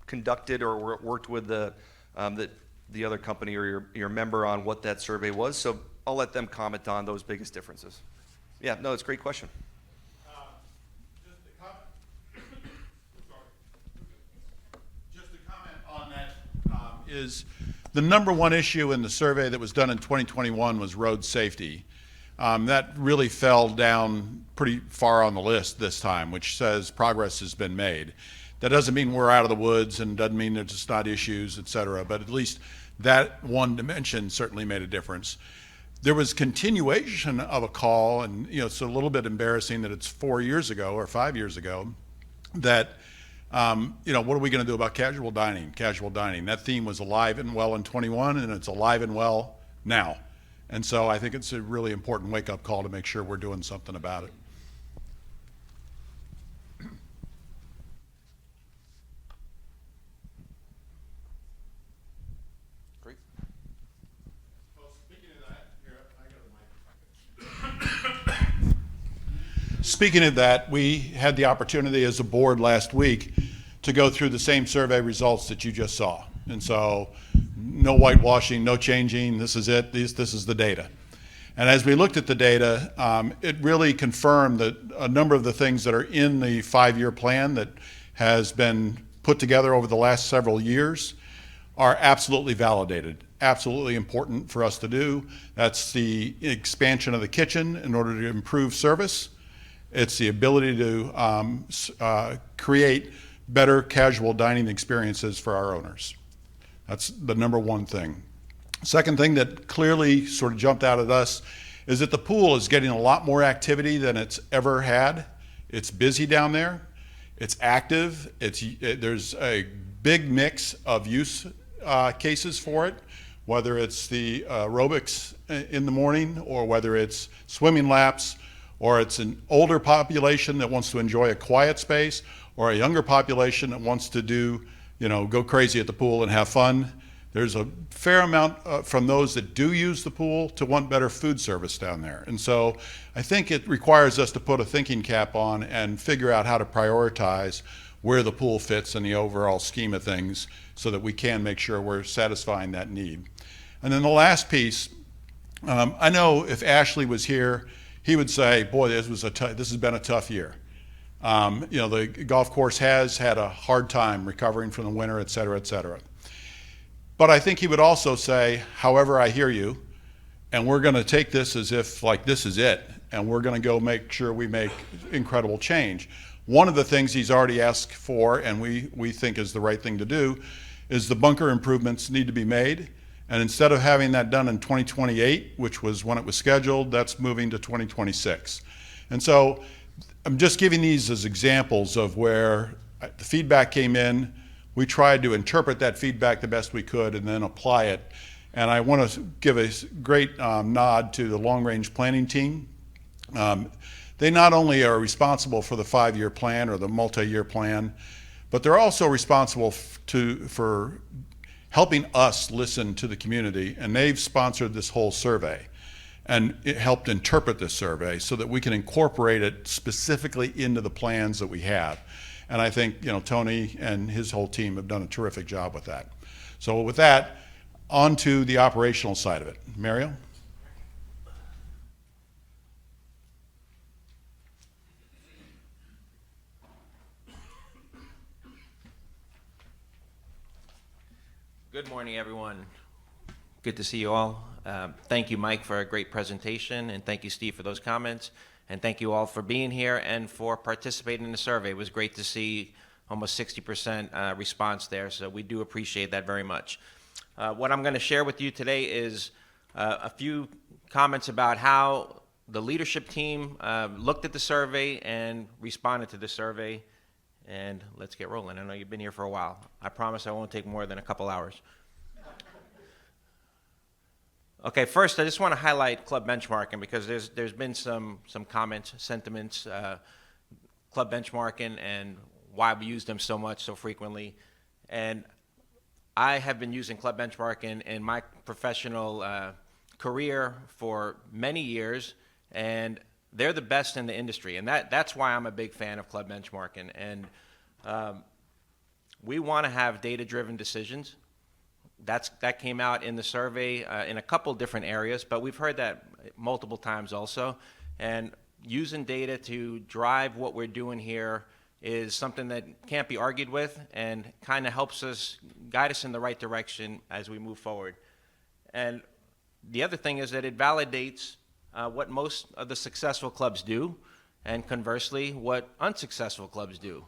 conducted or worked with the other company or your member on what that survey was. So I'll let them comment on those biggest differences. Yeah, no, it's a great question. Just a comment on that is the number one issue in the survey that was done in 2021 was road safety. That really fell down pretty far on the list this time, which says progress has been made. That doesn't mean we're out of the woods and doesn't mean there's just not issues, et cetera, but at least that one dimension certainly made a difference. There was continuation of a call, and it's a little bit embarrassing that it's 4 years ago or 5 years ago that, what are we going to do about casual dining? Casual dining. That theme was alive and well in 21, and it's alive and well now. And so I think it's a really important wake-up call to make sure we're doing something about it. Great. Speaking of that, we had the opportunity as a board last week to go through the same survey results that you just saw. And so no whitewashing, no changing, this is it, this is the data. And as we looked at the data, it really confirmed that a number of the things that are in the 5-year plan that has been put together over the last several years are absolutely validated, absolutely important for us to do. That's the expansion of the kitchen in order to improve service. It's the ability to create better casual dining experiences for our owners. That's the number one thing. Second thing that clearly sort of jumped out at us is that the pool is getting a lot more activity than it's ever had. It's busy down there. It's active. There's a big mix of use cases for it, whether it's the aerobics in the morning or whether it's swimming laps, or it's an older population that wants to enjoy a quiet space, or a younger population that wants to go crazy at the pool and have fun. There's a fair amount from those that do use the pool to want better food service down there. And so I think it requires us to put a thinking cap on and figure out how to prioritize where the pool fits in the overall scheme of things so that we can make sure we're satisfying that need. And then the last piece, I know if Ashley was here, he would say, boy, this has been a tough year. The golf course has had a hard time recovering from the winter, et cetera, et cetera. But I think he would also say, however, I hear you, and we're going to take this as if like this is it, and we're going to go make sure we make incredible change. One of the things he's already asked for, and we think is the right thing to do, is the bunker improvements need to be made. And instead of having that done in 2028, which was when it was scheduled, that's moving to 2026. And so I'm just giving these as examples of where the feedback came in. We tried to interpret that feedback the best we could and then apply it. And I want to give a great nod to the long-range planning team. They not only are responsible for the 5-year plan or the multi-year plan, but they're also responsible for helping us listen to the community. And they've sponsored this whole survey and it helped interpret this survey so that we can incorporate it specifically into the plans that we have. And I think Tony and his whole team have done a terrific job with that. So with that, on to the operational side of it. Mario? Good morning, everyone. Good to see you all. Thank you, Mike, for a great presentation, and thank you, Steve, for those comments. And thank you all for being here and for participating in the survey. It was great to see almost 60% response there, so we do appreciate that very much. What I'm going to share with you today is a few comments about how the leadership team looked at the survey and responded to the survey. And let's get rolling. I know you've been here for a while. I promise I won't take more than a couple hours. Okay, first I just want to highlight club benchmarking because there's been some comments, sentiments, club benchmarking and why we use them so much, so frequently. And I have been using club benchmarking in my professional career for many years, and they're the best in the industry. And that's why I'm a big fan of club benchmarking. And we want to have data-driven decisions. That came out in the survey in a couple different areas, but we've heard that multiple times also. And using data to drive what we're doing here is something that can't be argued with and kind of helps us guide us in the right direction as we move forward. And the other thing is that it validates what most of the successful clubs do, and conversely, what unsuccessful clubs do.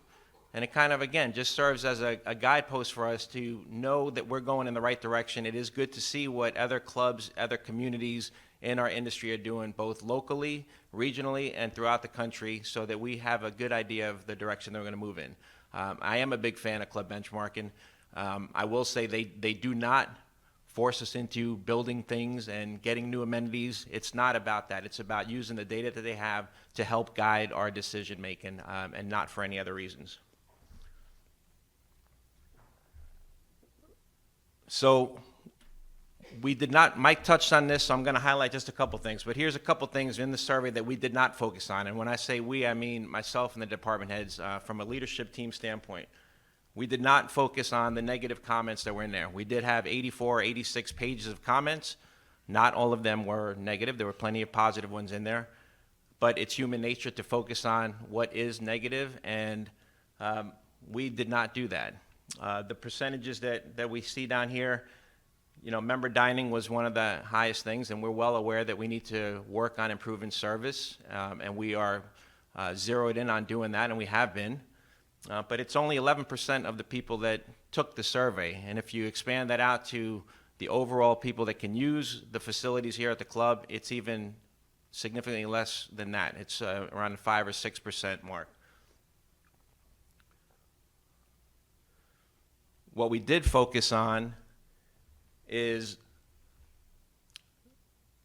And it kind of, again, just serves as a guidepost for us to know that we're going in the right direction. It is good to see what other clubs, other communities in our industry are doing, both locally, regionally, and throughout the country, so that we have a good idea of the direction they're going to move in. I am a big fan of club benchmarking. I will say they do not force us into building things and getting new amenities. It's not about that. It's about using the data that they have to help guide our decision making, and not for any other reasons. So we did not, Mike touched on this, so I'm going to highlight just a couple things. But here's a couple things in the survey that we did not focus on. And when I say we, I mean myself and the department heads from a leadership team standpoint. We did not focus on the negative comments that were in there. We did have 84, 86 pages of comments. Not all of them were negative. There were plenty of positive ones in there. But it's human nature to focus on what is negative, and we did not do that. The percentages that we see down here, member dining was one of the highest things, and we're well aware that we need to work on improving service, and we are zeroed in on doing that, and we have been. but it's only 11% of the people that took the survey. And if you expand that out to the overall people that can use the facilities here at the club, it's even significantly less than that. It's around the 5 or 6% mark. What we did focus on is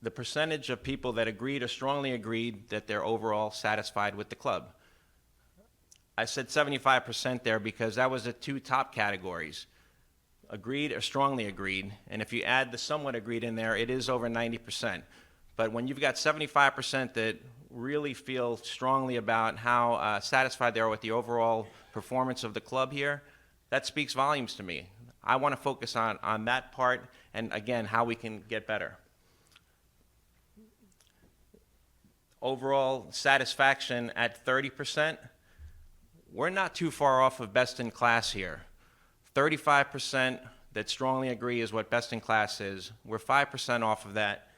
the percentage of people that agreed or strongly agreed that they're overall satisfied with the club. I said 75% there because that was the two top categories, agreed or strongly agreed. And if you add the somewhat agreed in there, it is over 90%. But when you've got 75% that really feel strongly about how satisfied they are with the overall performance of the club here, that speaks volumes to me. I want to focus on that part and, again, how we can get better. Overall satisfaction at 30%, we're not too far off of best in class here. 35% that strongly agree is what best in class is. We're 5% off of that.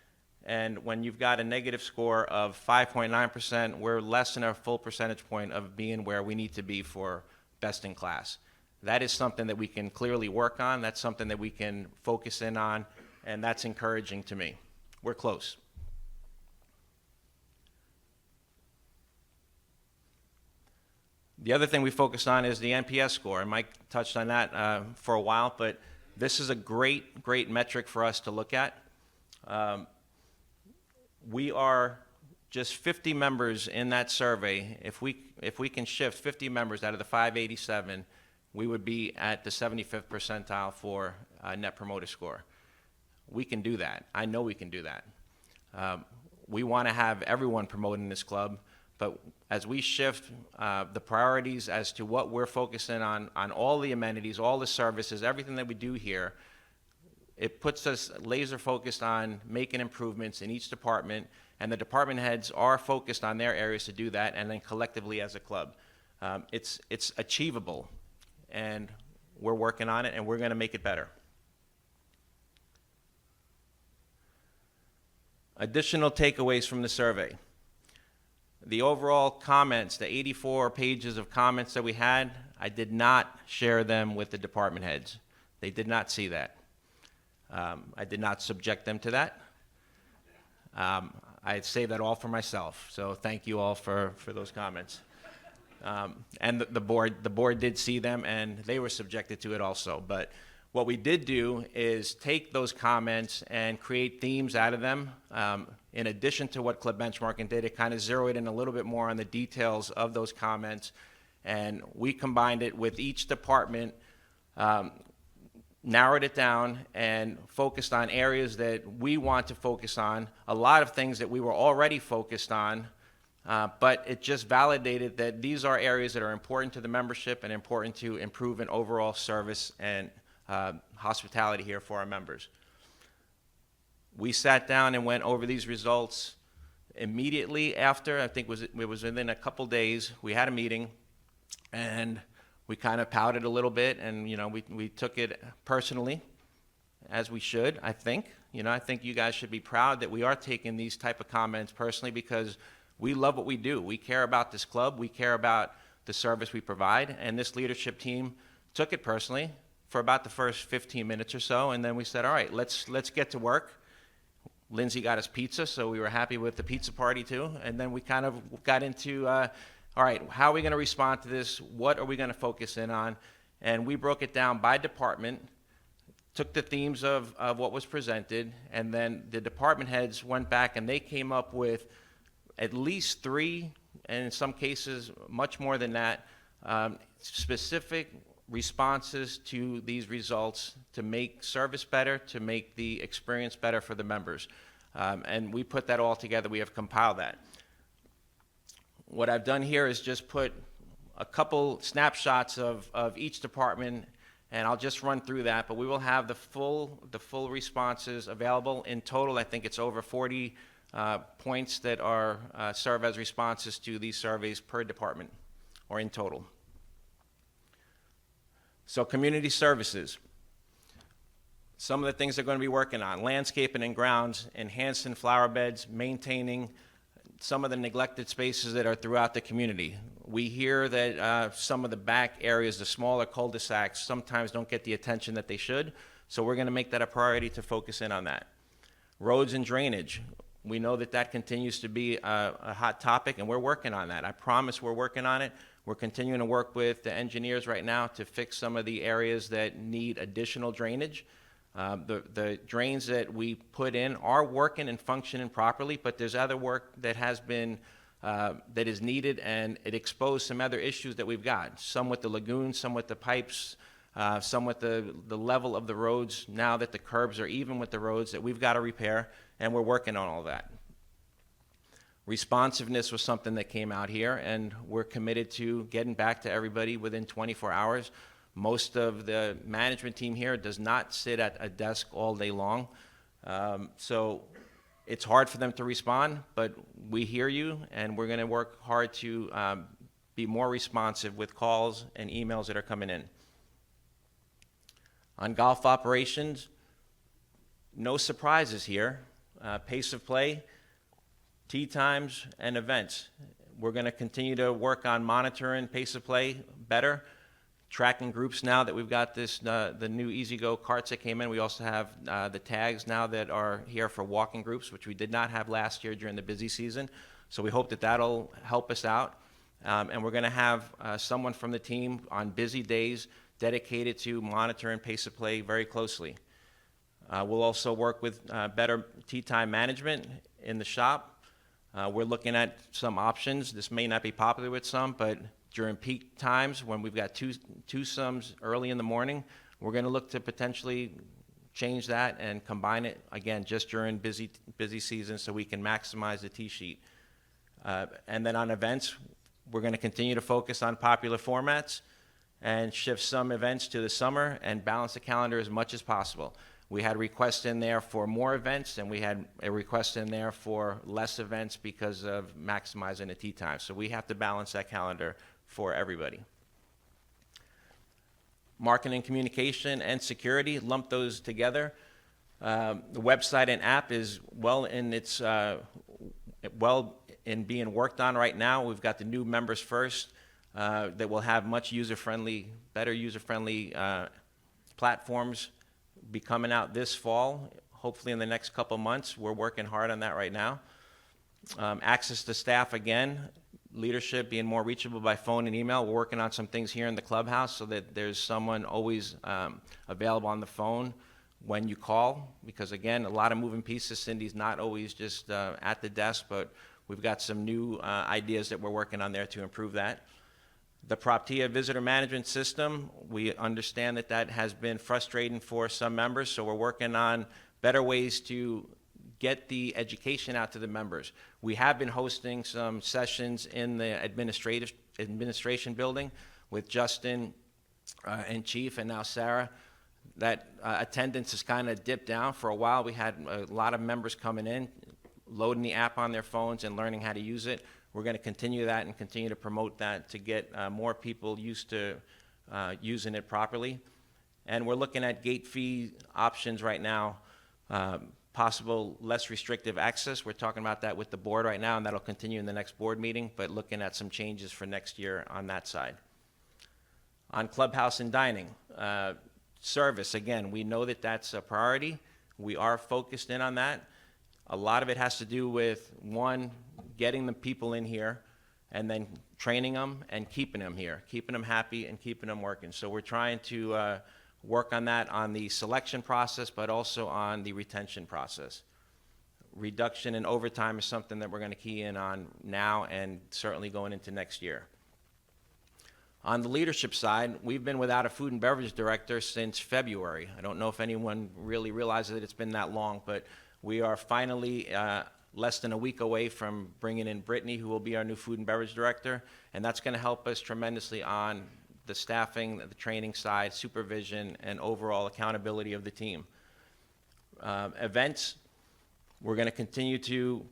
And when you've got a negative score of 5.9%, we're less than a full percentage point of being where we need to be for best in class. That is something that we can clearly work on. That's something that we can focus in on, and that's encouraging to me. We're close. The other thing we focus on is the NPS score, and Mike touched on that for a while, but this is a great metric for us to look at. We are just 50 members in that survey. If we can shift 50 members out of the 587, we would be at the 75th percentile for Net Promoter Score. We can do that. I know we can do that. We want to have everyone promoting this club, but as we shift the priorities as to what we're focusing on all the amenities, all the services, everything that we do here, it puts us laser focused on making improvements in each department, and the department heads are focused on their areas to do that, and then collectively as a club. It's achievable, and we're working on it, and we're going to make it better. Additional takeaways from the survey. The overall comments, the 84 pages of comments that we had, I did not share them with the department heads. They did not see that. I did not subject them to that. I saved that all for myself, so thank you all for those comments. And the board did see them, and they were subjected to it also. But what we did do is take those comments and create themes out of them. In addition to what Club Benchmarking did, it kind of zeroed in a little bit more on the details of those comments, and we combined it with each department, narrowed it down, and focused on areas that we want to focus on, a lot of things that we were already focused on, but it just validated that these are areas that are important to the membership and important to improve an overall service and hospitality here for our members. We sat down and went over these results immediately after. I think it was within a couple days. We had a meeting, and we kind of pouted a little bit, and we took it personally, as we should. I think I think you guys should be proud that we are taking these type of comments personally, because we love what we do. We care about this club. We care about the service we provide, and this leadership team took it personally for about the first 15 minutes or so, and then we said, all right, let's get to work. Lindsay got us pizza, so we were happy with the pizza party too, and then we kind of got into, all right, how are we going to respond to this? What are we going to focus in on? And we broke it down by department, took the themes of what was presented, and then the department heads went back and they came up with at least 3, and in some cases much more than that, specific responses to these results to make service better, to make the experience better for the members. And we put that all together. We have compiled that. What I've done here is just put a couple snapshots of each department, and I'll just run through that, but we will have the full responses available. In total, I think it's over 40 points that are serve as responses to these surveys per department, or in total. So community services. Some of the things they're going to be working on: landscaping and grounds, enhancing flower beds, maintaining some of the neglected spaces that are throughout the community. We hear that some of the back areas, the smaller cul-de-sacs, sometimes don't get the attention that they should. So we're going to make that a priority to focus in on that. Roads and drainage. We know that that continues to be a hot topic, and we're working on that. I promise we're working on it. We're continuing to work with the engineers right now to fix some of the areas that need additional drainage. The drains that we put in are working and functioning properly, but there's other work that has been that is needed, and it exposed some other issues that we've got. Some with the lagoons, some with the pipes, some with the level of the roads. Now that the curbs are even with the roads, that we've got to repair, and we're working on all that. Responsiveness was something that came out here, and we're committed to getting back to everybody within 24 hours. Most of the management team here does not sit at a desk all day long. So it's hard for them to respond, but we hear you, and we're going to work hard to be more responsive with calls and emails that are coming in. On golf operations, no surprises here. Pace of play, tee times, and events. We're going to continue to work on monitoring pace of play better, tracking groups now that we've got this the new EasyGo carts that came in. We also have the tags now that are here for walking groups, which we did not have last year during the busy season. So we hope that that'll help us out. And we're going to have someone from the team on busy days dedicated to monitoring pace of play very closely. We'll also work with better tee time management in the shop. We're looking at some options. This may not be popular with some, but during peak times when we've got twosomes early in the morning, we're going to look to potentially change that and combine it, again, just during busy season so we can maximize the tee sheet. And then on events, we're going to continue to focus on popular formats and shift some events to the summer and balance the calendar as much as possible. We had requests in there for more events, and we had a request in there for less events because of maximizing the tee time. So we have to balance that calendar for everybody. Marketing, communication, and security, lump those together. The website and app is well in being worked on right now. We've got the new Members First that will have much better user-friendly platforms be coming out this fall, hopefully in the next couple months. We're working hard on that right now. Access to staff, again, leadership being more reachable by phone and email. We're working on some things here in the clubhouse so that there's someone always available on the phone when you call, because again, a lot of moving pieces. Cindy's not always just at the desk, but we've got some new ideas that we're working on there to improve that. The Proptia visitor management system, we understand that that has been frustrating for some members, so we're working on better ways to get the education out to the members. We have been hosting some sessions in the administration building with Justin and Chief, and now Sarah. That attendance has kind of dipped down for a while. We had a lot of members coming in, loading the app on their phones and learning how to use it. We're going to continue that and continue to promote that to get more people used to using it properly. And we're looking at gate fee options right now, possible less restrictive access. We're talking about that with the board right now, and that'll continue in the next board meeting, but looking at some changes for next year on that side. On clubhouse and dining, service, again, we know that that's a priority. We are focused in on that. A lot of it has to do with, one, getting the people in here, and then training them and keeping them here, keeping them happy and keeping them working. So we're trying to work on that on the selection process, but also on the retention process. Reduction in overtime is something that we're going to key in on now and certainly going into next year. On the leadership side, we've been without a food and beverage director since February. I don't know if anyone really realizes that it's been that long, but we are finally less than a week away from bringing in Brittany, who will be our new food and beverage director, and that's going to help us tremendously on the staffing, the training side, supervision, and overall accountability of the team. Events, we're going to continue to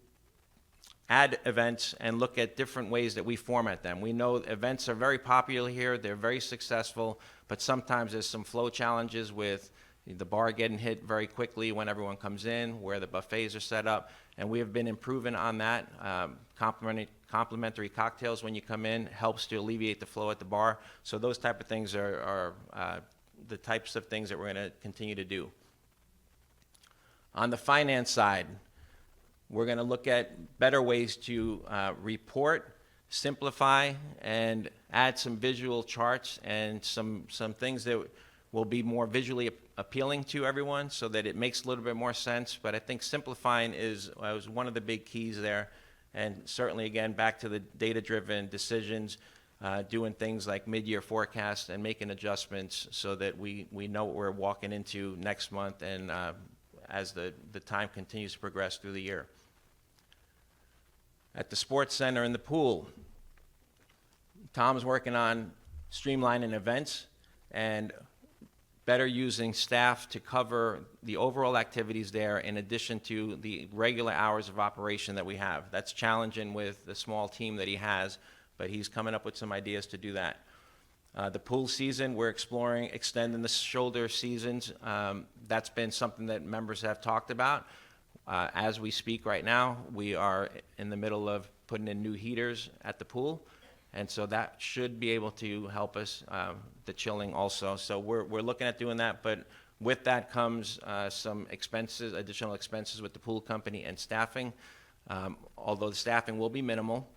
add events and look at different ways that we format them. We know events are very popular here, they're very successful, but sometimes there's some flow challenges with the bar getting hit very quickly when everyone comes in, where the buffets are set up, and we have been improving on that. Complimentary cocktails when you come in helps to alleviate the flow at the bar. So those type of things are the types of things that we're going to continue to do. On the finance side, we're going to look at better ways to report, simplify, and add some visual charts and some things that will be more visually appealing to everyone so that it makes a little bit more sense. But I think simplifying was one of the big keys there. And certainly, again, back to the data-driven decisions, doing things like mid-year forecasts and making adjustments so that we know what we're walking into next month and as the time continues to progress through the year. At the sports center and the pool, Tom's working on streamlining events and better using staff to cover the overall activities there in addition to the regular hours of operation that we have. That's challenging with the small team that he has, but he's coming up with some ideas to do that. The pool season, we're exploring extending the shoulder seasons. That's been something that members have talked about. As we speak right now, we are in the middle of putting in new heaters at the pool. And so that should be able to help us, the chilling also. So we're looking at doing that, but with that comes some expenses, additional expenses with the pool company and staffing. Although the staffing will be minimal,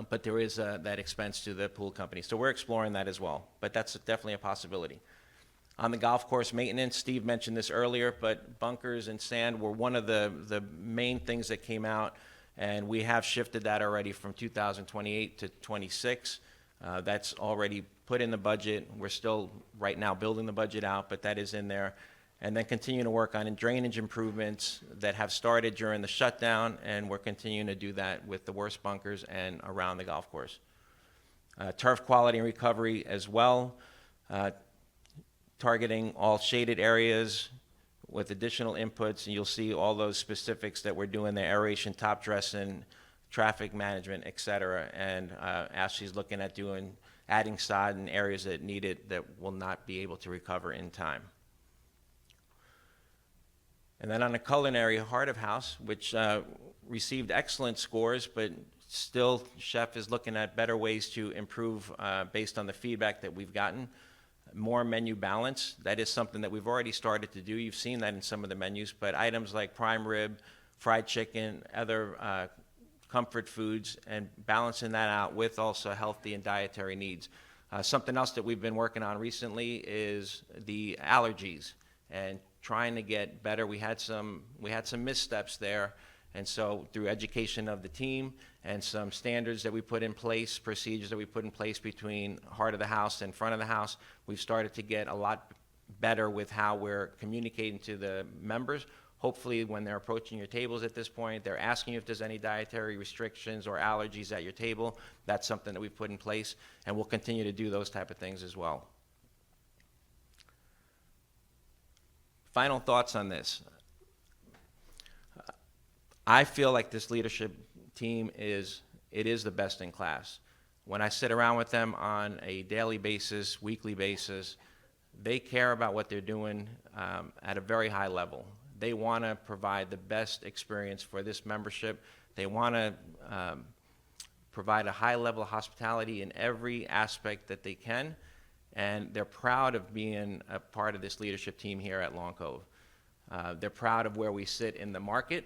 but there is that expense to the pool company. So we're exploring that as well, but that's definitely a possibility. On the golf course maintenance, Steve mentioned this earlier, but bunkers and sand were one of the main things that came out. And we have shifted that already from 2028 to 26. That's already put in the budget. We're still right now building the budget out, but that is in there. And then continue to work on drainage improvements that have started during the shutdown, and we're continuing to do that with the worst bunkers and around the golf course. Turf quality and recovery as well, targeting all shaded areas, with additional inputs, and you'll see all those specifics that we're doing, the aeration, top dressing, traffic management, et cetera. And Ashley's looking at adding sod in areas that need it that will not be able to recover in time. And then on the culinary heart of house, which received excellent scores, but still chef is looking at better ways to improve based on the feedback that we've gotten. More menu balance. That is something that we've already started to do. You've seen that in some of the menus, but items like prime rib, fried chicken, other comfort foods, and balancing that out with also healthy and dietary needs. Something else that we've been working on recently is the allergies and trying to get better. We had some missteps there, and so through education of the team and some standards that we put in place, procedures that we put in place between heart of the house and front of the house, we've started to get a lot better with how we're communicating to the members. Hopefully when they're approaching your tables at this point, they're asking you if there's any dietary restrictions or allergies at your table. That's something that we've put in place, and we'll continue to do those type of things as well. Final thoughts on this. I feel like this leadership team is the best in class. When I sit around with them on a daily basis, weekly basis, they care about what they're doing at a very high level. They want to provide the best experience for this membership. They want to provide a high level of hospitality in every aspect that they can, and they're proud of being a part of this leadership team here at Long Cove. They're proud of where we sit in the market.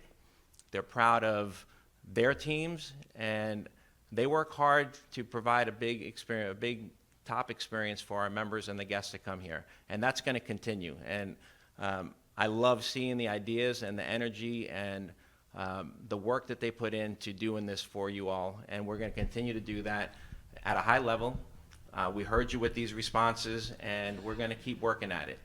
They're proud of their teams, and they work hard to provide a big experience, a big top experience for our members and the guests that come here. And that's going to continue. And I love seeing the ideas and the energy and the work that they put into doing this for you all. And we're going to continue to do that at a high level. We heard you with these responses, and we're going to keep working at it.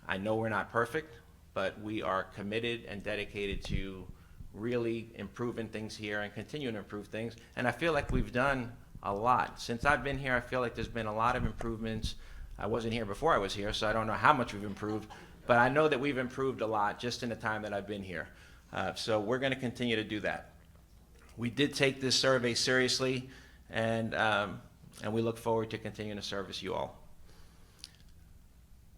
I know we're not perfect, but we are committed and dedicated to really improving things here and continuing to improve things. And I feel like we've done a lot. Since I've been here, I feel like there's been a lot of improvements. I wasn't here before I was here, so I don't know how much we've improved, but I know that we've improved a lot just in the time that I've been here. So we're going to continue to do that. We did take this survey seriously, and we look forward to continuing to service you all.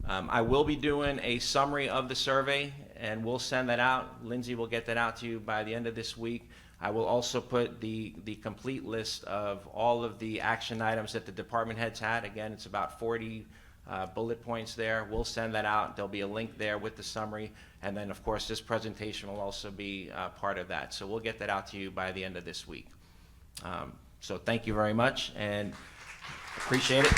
I will be doing a summary of the survey, and we'll send that out. Lindsay will get that out to you by the end of this week. I will also put the complete list of all of the action items that the department heads had. Again, it's about 40 bullet points there. We'll send that out. There'll be a link there with the summary. And then, of course, this presentation will also be part of that. So we'll get that out to you by the end of this week. So thank you very much, and appreciate it.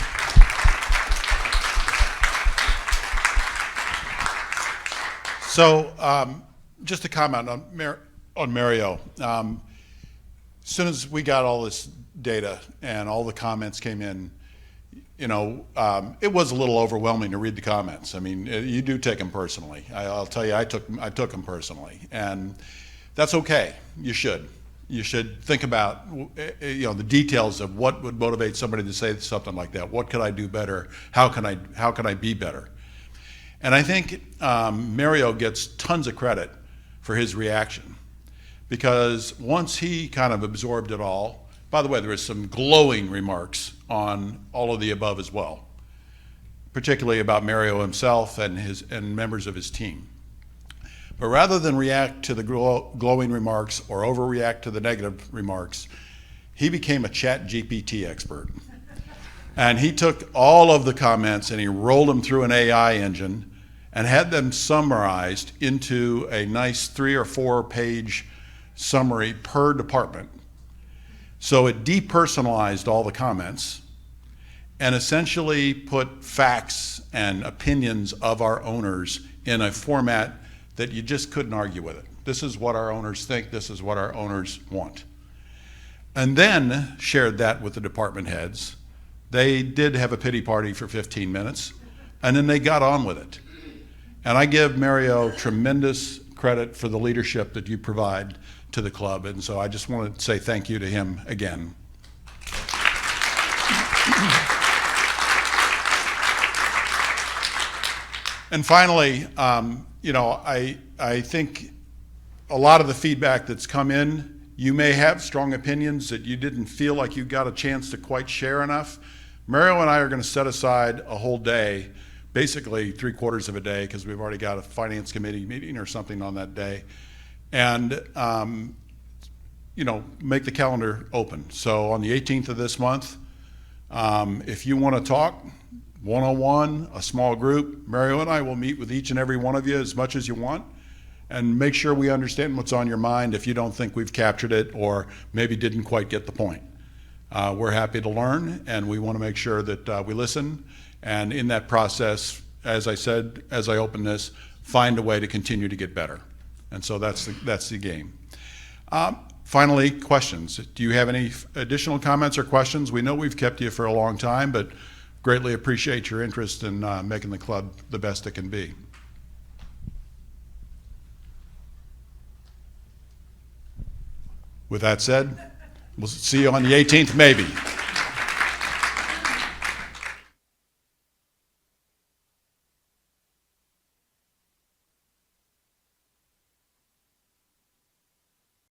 So, just a comment on Mario. As soon as we got all this data and all the comments came in, you know, it was a little overwhelming to read the comments. I mean, you do take them personally. I'll tell you, I took them personally, and that's okay. You should. You should think about, you know, the details of what would motivate somebody to say something like that. What could I do better? How can I be better? And I think Mario gets tons of credit for his reaction, because once he kind of absorbed it all, by the way, there was some glowing remarks on all of the above as well, particularly about Mario himself and members of his team. But rather than react to the glowing remarks or overreact to the negative remarks, he became a ChatGPT expert. And he took all of the comments and he rolled them through an AI engine and had them summarized into a nice 3 or 4 page summary per department. So it depersonalized all the comments and essentially put facts and opinions of our owners in a format that you just couldn't argue with it. This is what our owners think, this is what our owners want. And then shared that with the department heads. They did have a pity party for 15 minutes, and then they got on with it. And I give Mario tremendous credit for the leadership that you provide to the club, and so I just want to say thank you to him again. And finally, you know, I think a lot of the feedback that's come in, you may have strong opinions that you didn't feel like you got a chance to quite share enough. Mario and I are going to set aside a whole day, basically 3/4 of a day, because we've already got a finance committee meeting or something on that day, and you know, make the calendar open. So on the 18th of this month, if you want to talk one-on-one, a small group, Mario and I will meet with each and every one of you as much as you want, and make sure we understand what's on your mind if you don't think we've captured it or maybe didn't quite get the point. We're happy to learn, and we want to make sure that we listen, and in that process, as I said, as I open this, find a way to continue to get better. And so that's the game. Finally, questions. Do you have any additional comments or questions? We know we've kept you for a long time, but greatly appreciate your interest in making the club the best it can be. With that said, we'll see you on the 18th, maybe.